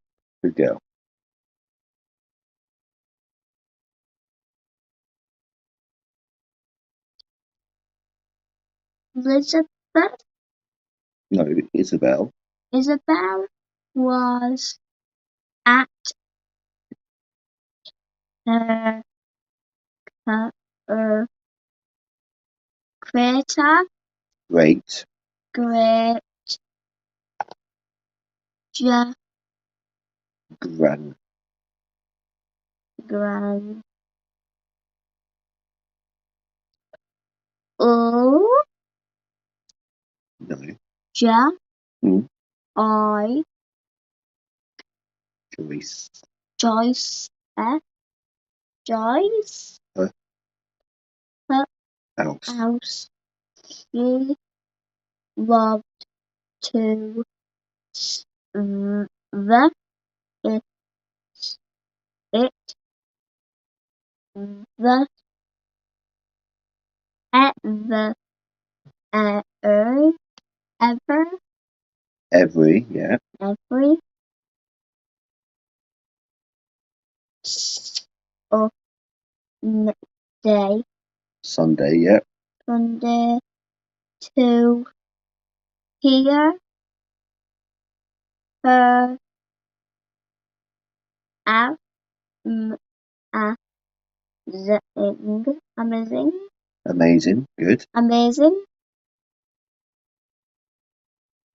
good girl. Elizabeth No, Isabel. Isabel was at her, her greater Great. great Gran. grand oh No. ja Hmm. I Joyce. Joyce Joyce Her her house. house she loved to the it it the at the ever Every. Yeah. every s- of day Sunday. Yeah. Sunday to hear her out amazing Amazing. Good. amazing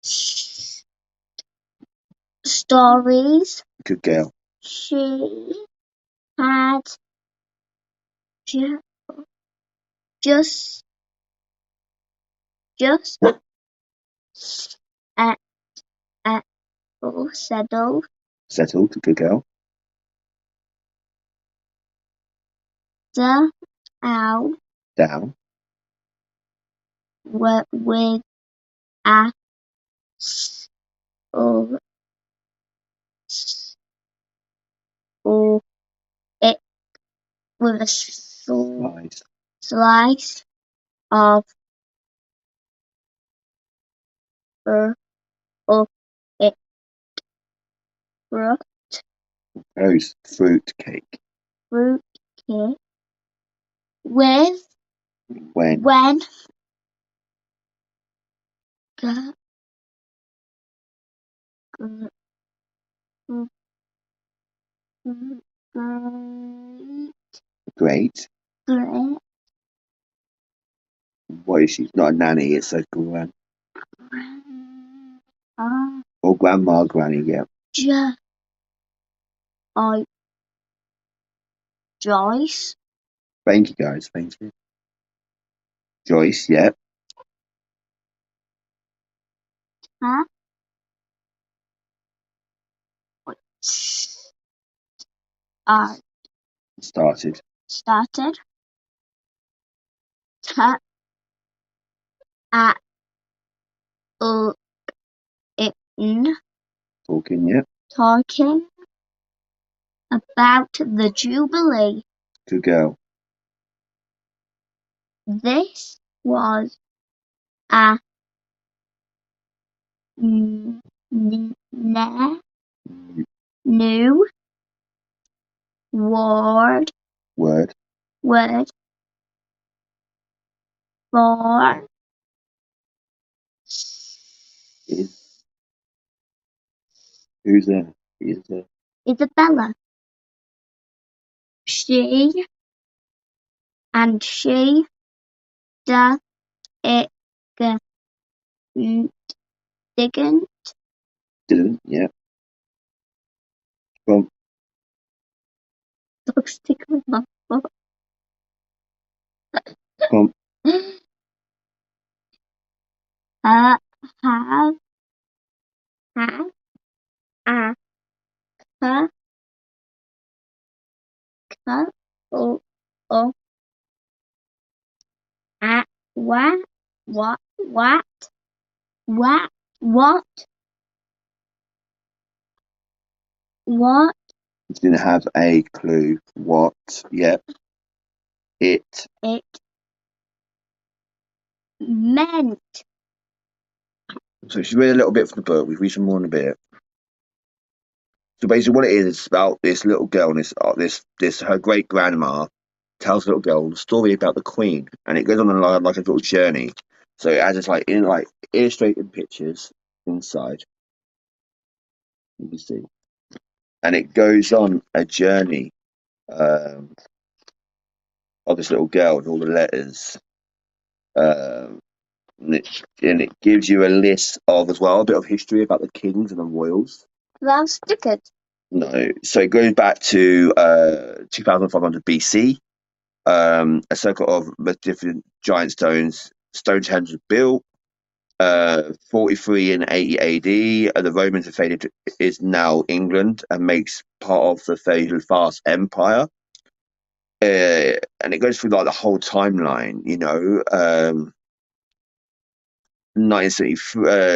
s- stories Good girl. she had ju- just just uh, uh, settled Settled. Good girl. out Down. with a s- or, or it with a Lies. slice of uh, of it fruit Rose. Fruit cake. fruit cake with When. when g- g- g- Great. great What is she? Not a nanny. It's a gran. uh, Or grandma, granny. Yeah. jo- I Joyce Thank you, guys. Thank you. Joyce. Yeah. huh? Uh, Started. started to at in Talking. Yeah. talking about the Jubilee. Good girl. This was a n- new Word. word for Is. Who's there? Is there? Isabella. She she does it didn't Didn't. Yeah. Well, stick with my foot. well, have have a cup cup or a what what what what what Didn't have a clue what. Yep. It. it meant. So she read a little bit from the book. We read some more in a bit. So basically, what it is, it's about this little girl and this her great grandma tells the little girl the story about the Queen, and it goes on like a little journey. So it has like illustrated pictures inside. You can see, and it goes on a journey um, of this little girl with all the letters. Um, and it gives you a list of as well a bit of history about the kings and the royals. That's ticket. No, so it goes back to 2500 BC. A circle of different giant stones. Stonehenge was built. 43 and 80 AD. The Romans invaded is now England and makes part of the fairly fast empire. And it goes through like the whole timeline,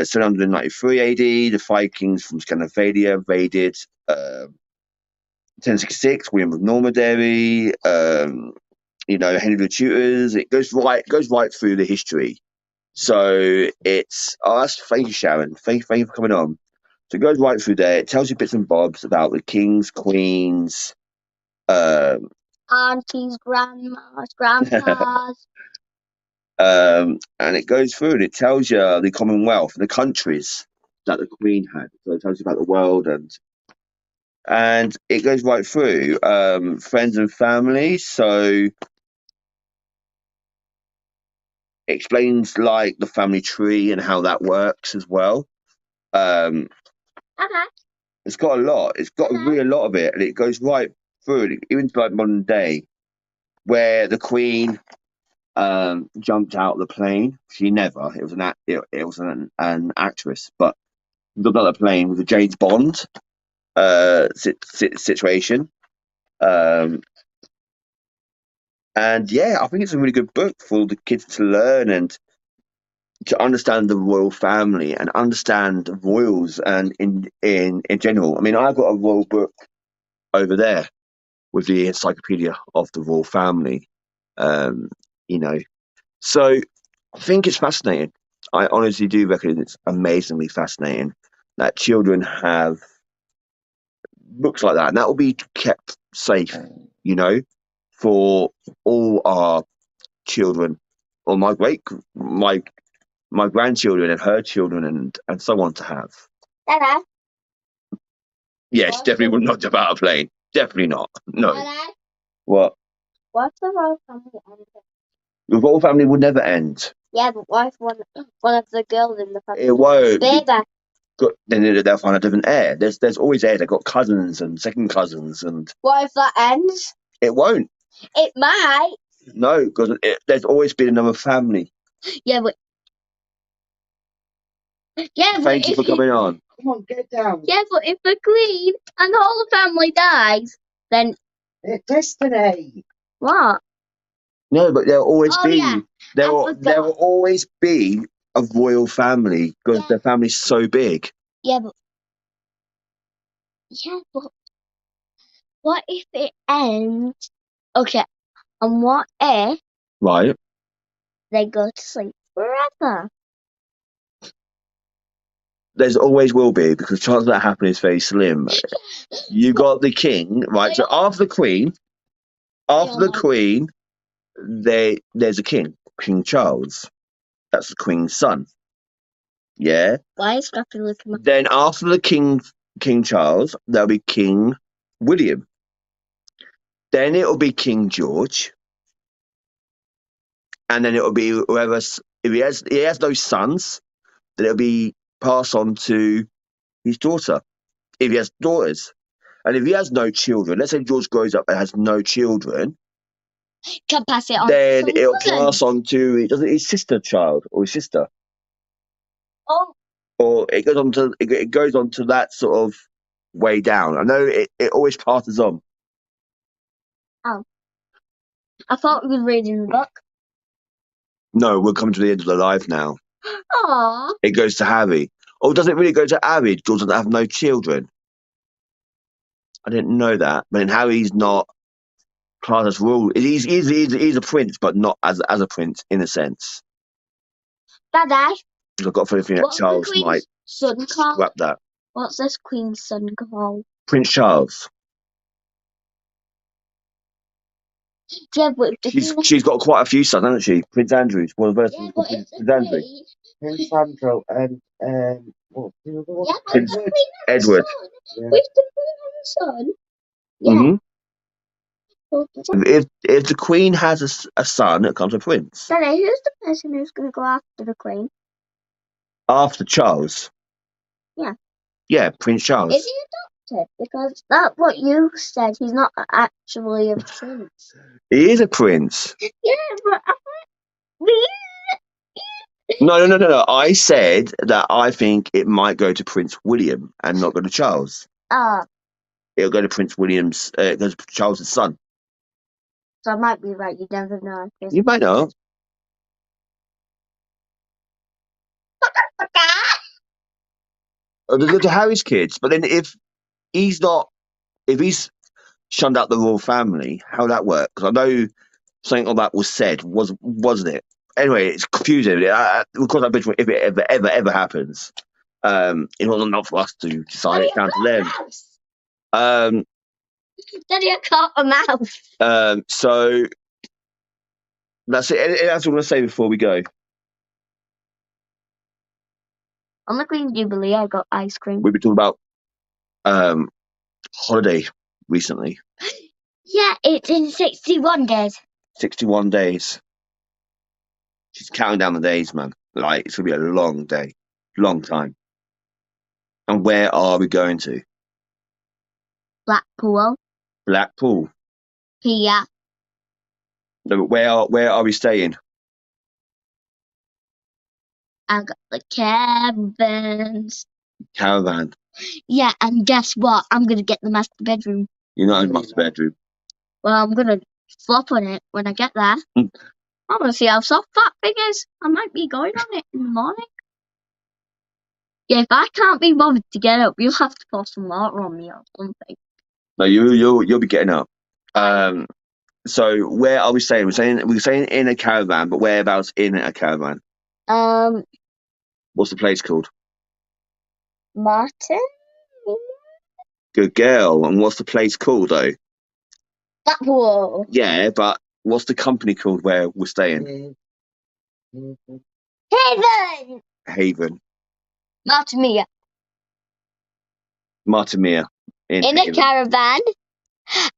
793 AD, the Vikings from Scandinavia invaded. 1066, William of Normandy, Henry the Tudors. It goes right through the history. So thank you, Sharon. Thank you for coming on. So it goes right through there. It tells you bits and bobs about the kings, queens, Aunties, grandmas, grandpas. and it goes through and it tells you the Commonwealth, the countries that the Queen had. So it tells you about the world and it goes right through friends and family. So it explains like the family tree and how that works as well. Um, Okay. it's got a lot. It's got really a lot of it, and it goes right through it, even to like modern day, where the Queen jumped out of the plane. She never. It was an actress, but jumped out of the plane with a James Bond situation. And yeah, I think it's a really good book for the kids to learn and to understand the royal family and understand royals and in general. I mean, I've got a royal book over there with the encyclopedia of the royal family. Um, you know, so I think it's fascinating. I honestly do reckon it's amazingly fascinating that children have books like that, and that will be kept safe, for all our children, or my grandchildren and her children and so on to have. Dada. Yes, definitely would not jump out of a plane. Definitely not. No. Dada. What? What's the royal family ending? The royal family would never end. Yeah, but what if one of the girls in the family? It won't. Baby. Then they'll find a different heir. There's always heirs. They've got cousins and second cousins, and What if that ends? it won't. It might. No, because there's always been another family. Yeah, but Thank you for coming on. Come on, get down. yeah, but if the queen and the whole family dies, then It's destiny. what? No, but there'll always Oh, be. yeah. There I will forgot. there will always be a royal family because Yeah. their family's so big. Yeah, but what if it ends? Okay, and what if Right. they go to sleep forever? There's always will be because the chance of that happening is very slim. You got the king, right? So after the queen, there's a king, King Charles. That's the queen's son. Yeah. Why is Scrappy looking at Then after the King Charles, there'll be King William. Then it'll be King George, and then it'll be whoever. If he has no sons, then it'll be passed on to his daughter. If he has daughters, and if he has no children, let's say George grows up and has no children, can pass it on then to it'll someone? pass on to his sister child or his sister. Oh, or it goes on to that sort of way down. I know it always passes on. oh. I thought we were reading the book. No, we're coming to the end of the life now. Aww. It goes to Harry. Oh, does it really go to Harry? George doesn't have no children. I didn't know that. But then Harry's not classed as royal. He's a prince, but not as a prince in a sense. Dada, I've got a feeling that what's the Charles queen's might son called? scrap that. What's this queen's son called? Prince Charles. Yeah, but if the queen... She's got quite a few sons, hasn't she? Prince Andrew's one of the first Yeah, ones but called if the Prince Andrew. queen... Prince Andrew and what's the other one? Yeah, but if Prince the queen has Edward. a son... Yeah. If the queen has a son... Yeah. Mm-hmm. Well, If the Queen has a son, it comes a prince. Dada, who's the person who's going to go after the queen? After Charles. Yeah. Yeah, Prince Charles. Is he adopted? Because that's what you said. He's not actually a prince. He is a prince. Yeah, but I thought... No. I said that I think it might go to Prince William and not go to Charles. Ah, It'll go to Prince William's. It goes to Charles's son. so I might be right. You never know. You might not. They go to Harry's kids, but then if he's shunned out the royal family, how would that work? Because I know something like that was said, wasn't it? Anyway, it's confusing. We'll cross that bridge if it ever happens. It wasn't enough for us to decide. It's down to them. Daddy, I caught a mouse. So that's it. Anything else I want to say before we go? On the Queen Jubilee, I got ice cream. We've been talking about holiday recently. Yeah, it's in 61 days. 61 days. She's counting down the days, man. Like, it's going to be a long day. Long time. And where are we going to? Blackpool. Blackpool. Here. No, but where are we staying? I got the caravans. Caravan. Yeah, and guess what? I'm going to get the master bedroom. You're not in master bedroom. Well, I'm going to flop on it when I get there. I want to see how soft that thing is. I might be going on it in the morning. Yeah, if I can't be bothered to get up, you'll have to pour some water on me or something. No, you'll be getting up. So where are we staying? We're staying in a caravan, but whereabouts in a caravan? What's the place called? Martin? Good girl. And what's the place called though? Blackpool. Yeah, but what's the company called where we're staying? Haven. Haven. Martimia. Martimia. In Haven. a caravan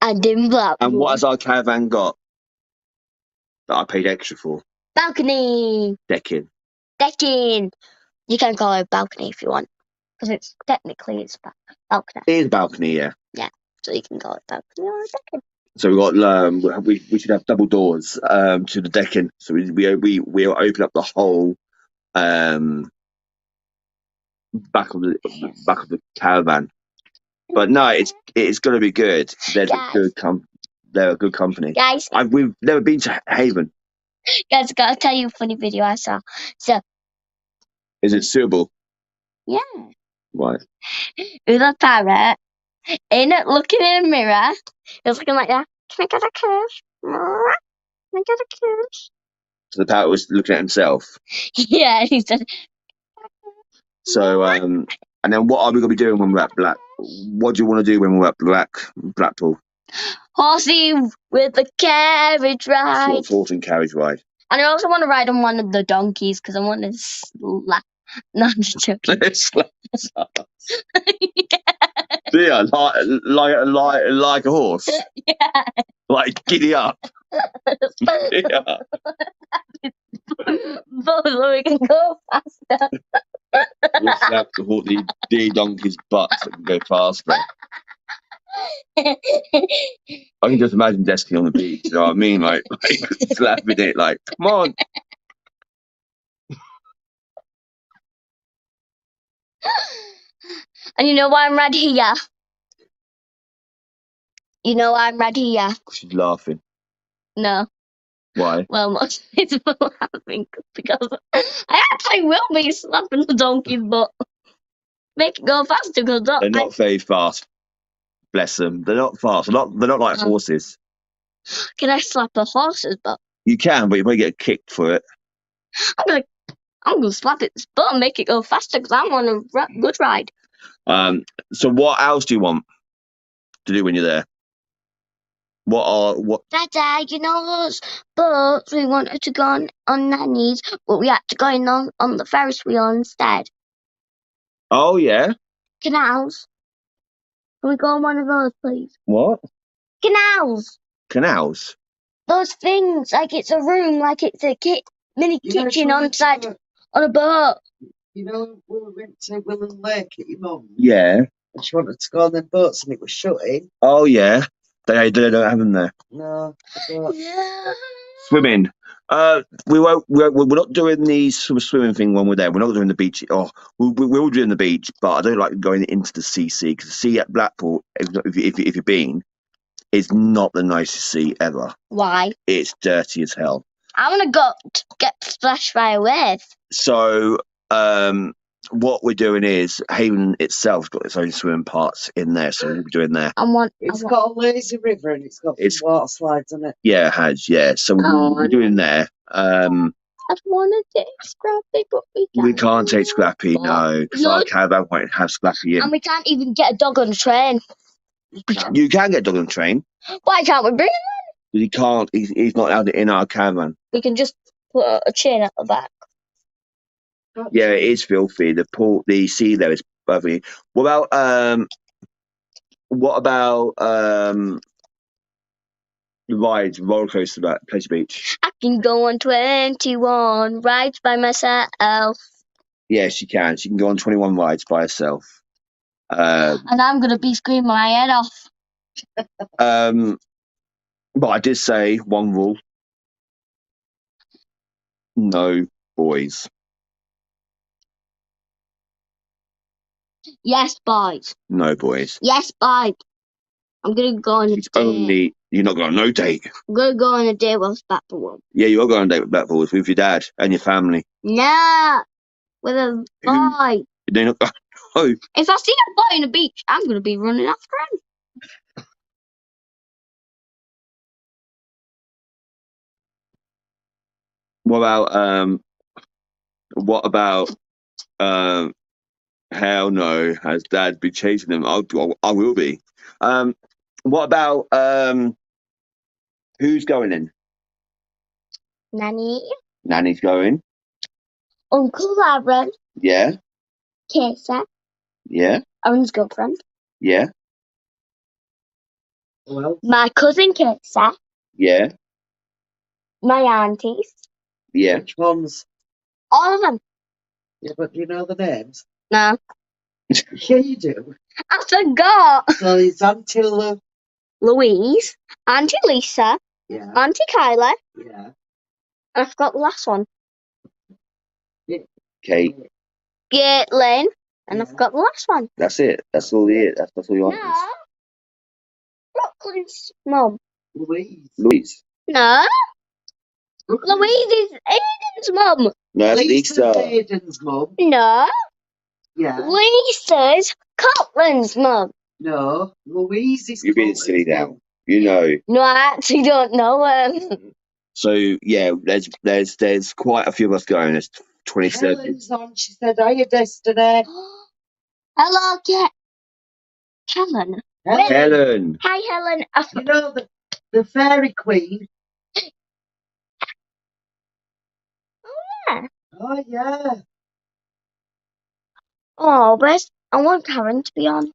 and in Blackpool. And what has our caravan got that I paid extra for? Balcony. Decking. Decking. You can call it balcony if you want. Because it's balcony. It is a balcony, yeah. Yeah. So you can call it balcony or decking. So we got we should have double doors to the decking. So we'll open up the whole back of the caravan. But no, it's gonna be good. They're a good company. Guys, We've never been to Haven. guys, I gotta tell you a funny video I saw. So, Is it suitable? yeah. Why? With a parrot in it looking in a mirror. It was looking like that. Can I get a kiss? Can I get a kiss? So the parrot was looking at himself. Yeah, and he said. So and then what are we gonna be doing when we're at What do you want to do when we're at Blackpool? Horsey with the carriage ride. Horse and carriage ride. And I also want to ride on one of the donkeys because I want to slap. No, I'm just joking. Yeah, like a horse. Yeah. Like giddy up. Yeah. Both so we can go faster. We'll slap the donkey's butt so it can go faster. I can just imagine Destiny on the beach, you know what I mean? Like slapping it, like, come on. And you know why I'm red here? You know why I'm red here? She's laughing. No. Why? Well, not it's for laughing because I actually will be slapping the donkey's butt. Make it go faster because They're not very fast. Bless them. They're not fast. They're not like horses. Can I slap a horse's butt? You can, but you might get kicked for it. I'm gonna slap its butt and make it go faster because I'm on a good ride. So what else do you want to do when you're there? What? Dada, you know those boats we wanted to go on Nanny's, but we had to go in on the Ferris wheel instead. Oh yeah. Canals. Can we go on one of those, please? What? Canals. Canals. Those things, like it's a room, like it's a mini kitchen on a boat. You know, we went to Willow Lake at your mum. Yeah. And she wanted to go on them boats and it was shutting. Oh yeah. They don't have them there. No, I don't. Yeah. Swimming. We won't. We're not doing the swimming thing when we're there. We're not doing the beach. Oh, we're doing the beach, but I don't like going into the CC because the sea at Blackpool, if you've been, is not the nicest sea ever. Why? It's dirty as hell. I want to go get splashed by a wave. So, what we're doing is Haven itself's got its own swimming parts in there, so we'll be doing there. It's got a lazy river and it's got some water slides on it. Yeah, it has. Yeah, so we're doing there. I want to take Scrappy, but we can't take Scrappy, no, because our caravan won't have Scrappy in. And we can't even get a dog on the train. You can get a dog on the train. Why can't we bring him? He can't. He's not allowed in our caravan. We can just put a chain at the back. Yeah, it is filthy. The sea there is filthy. What about the rides, roller coaster at Pleasure Beach? I can go on 21 rides by myself. Yes, she can. She can go on 21 rides by herself. And I'm gonna be screaming my head off. But I did say one rule: no boys. Yes, boys. No boys. Yes, boys. I'm gonna go on a date. You're not going on no date. I'm gonna go on a date with Blackpool. Yeah, you are going on a date with Blackpool with your dad and your family. Nah, with a boy. They're not. Oh. If I see a boy on the beach, I'm gonna be running after him. What about hell no, has Dad be chasing them? I will be. What about who's going in? Nanny. Nanny's going. Uncle Aaron. Yeah. Casey. Yeah. Aaron's girlfriend. Yeah. Well. My cousin Casey. Yeah. My aunties. Yeah. Which ones? All of them. Yeah, but do you know the names? No. Yeah, you do. I forgot. So it's Auntie Louise, Auntie Lisa, yeah, Auntie Kyla, yeah, and I forgot the last one. Kate. Caitlin, and I forgot the last one. That's it. That's all it. That's all you want. No. Brooklyn's mum. Louise. No. Louise is Aiden's mum. No, that's Lisa. Aiden's mum. No. Yeah. Lisa's Cotland's mum. No. Louise is. You're being silly now. You know. No, I actually don't know her. So yeah, there's quite a few of us going. There's 27. Helen's on. She said, "Hiya, Destiny." Hello, Helen. Helen. Hi, Helen. You know the fairy queen. Yeah. Oh yeah. Oh, but I want Karen to be on.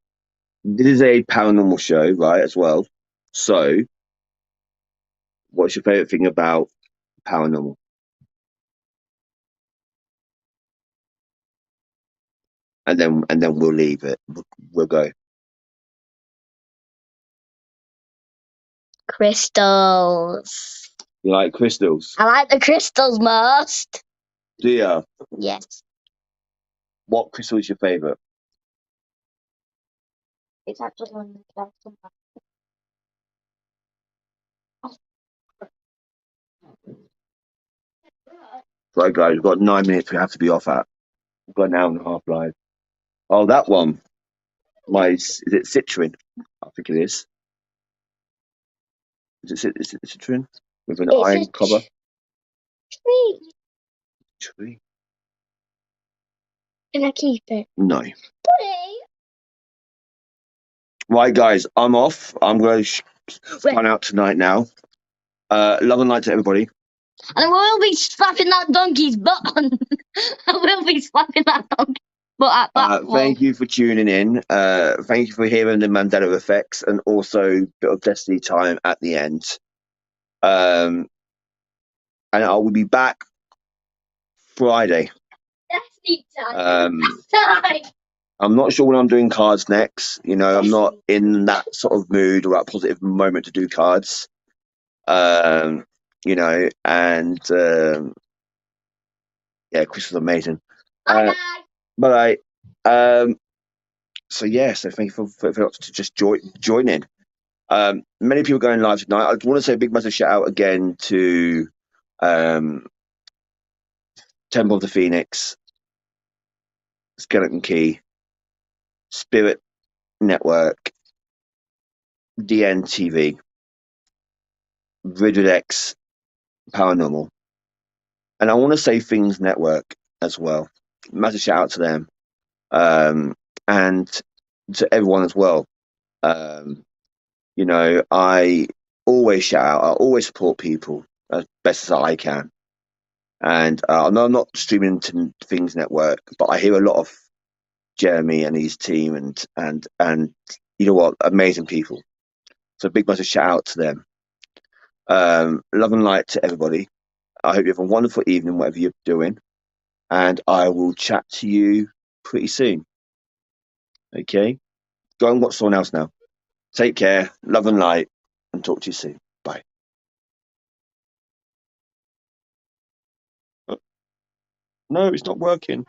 This is a paranormal show, right? As well. So, what's your favorite thing about paranormal? And then we'll leave it. We'll go. Crystals. You like crystals? I like the crystals most. Do you? Yes. What crystal is your favourite? It's actually on the shelf somewhere. Right, guys, we've got 9 minutes. We have to be off at. We've got an hour and a half live. Oh, that one. Is it citrine? I think it is. Is it citrine with an It's iron a cover? tree. Tree? Can I keep it? No. Please. Right, guys, I'm off. I'm going to sign out tonight now. Love and light to everybody. And I will be slapping that donkey's butt on. I will be slapping that donkey's butt at that wall. Thank you for tuning in. Thank you for hearing the Mandela effects and also a bit of Destiny time at the end. And I will be back Friday. Destiny time. I'm not sure when I'm doing cards next. You know, I'm not in that sort of mood or that positive moment to do cards. You know, and yeah, Chris was amazing. Bye. So yeah, so thank you for just join in. Many people going live tonight. I want to say a big massive shout out again to Temple of the Phoenix, Skeleton Key, Spirit Network, DNTV, X, Paranormal, and I want to say Things Network as well. Massive shout out to them, and to everyone as well. You know, I always shout out. I always support people as best as I can. And I know I'm not streaming to Things Network, but I hear a lot of Jeremy and his team, and you know what, amazing people. So big massive shout out to them. Love and light to everybody. I hope you have a wonderful evening, whatever you're doing, and I will chat to you pretty soon. Okay, go and watch someone else now. Take care, love and light, and talk to you soon. Bye. No, it's not working.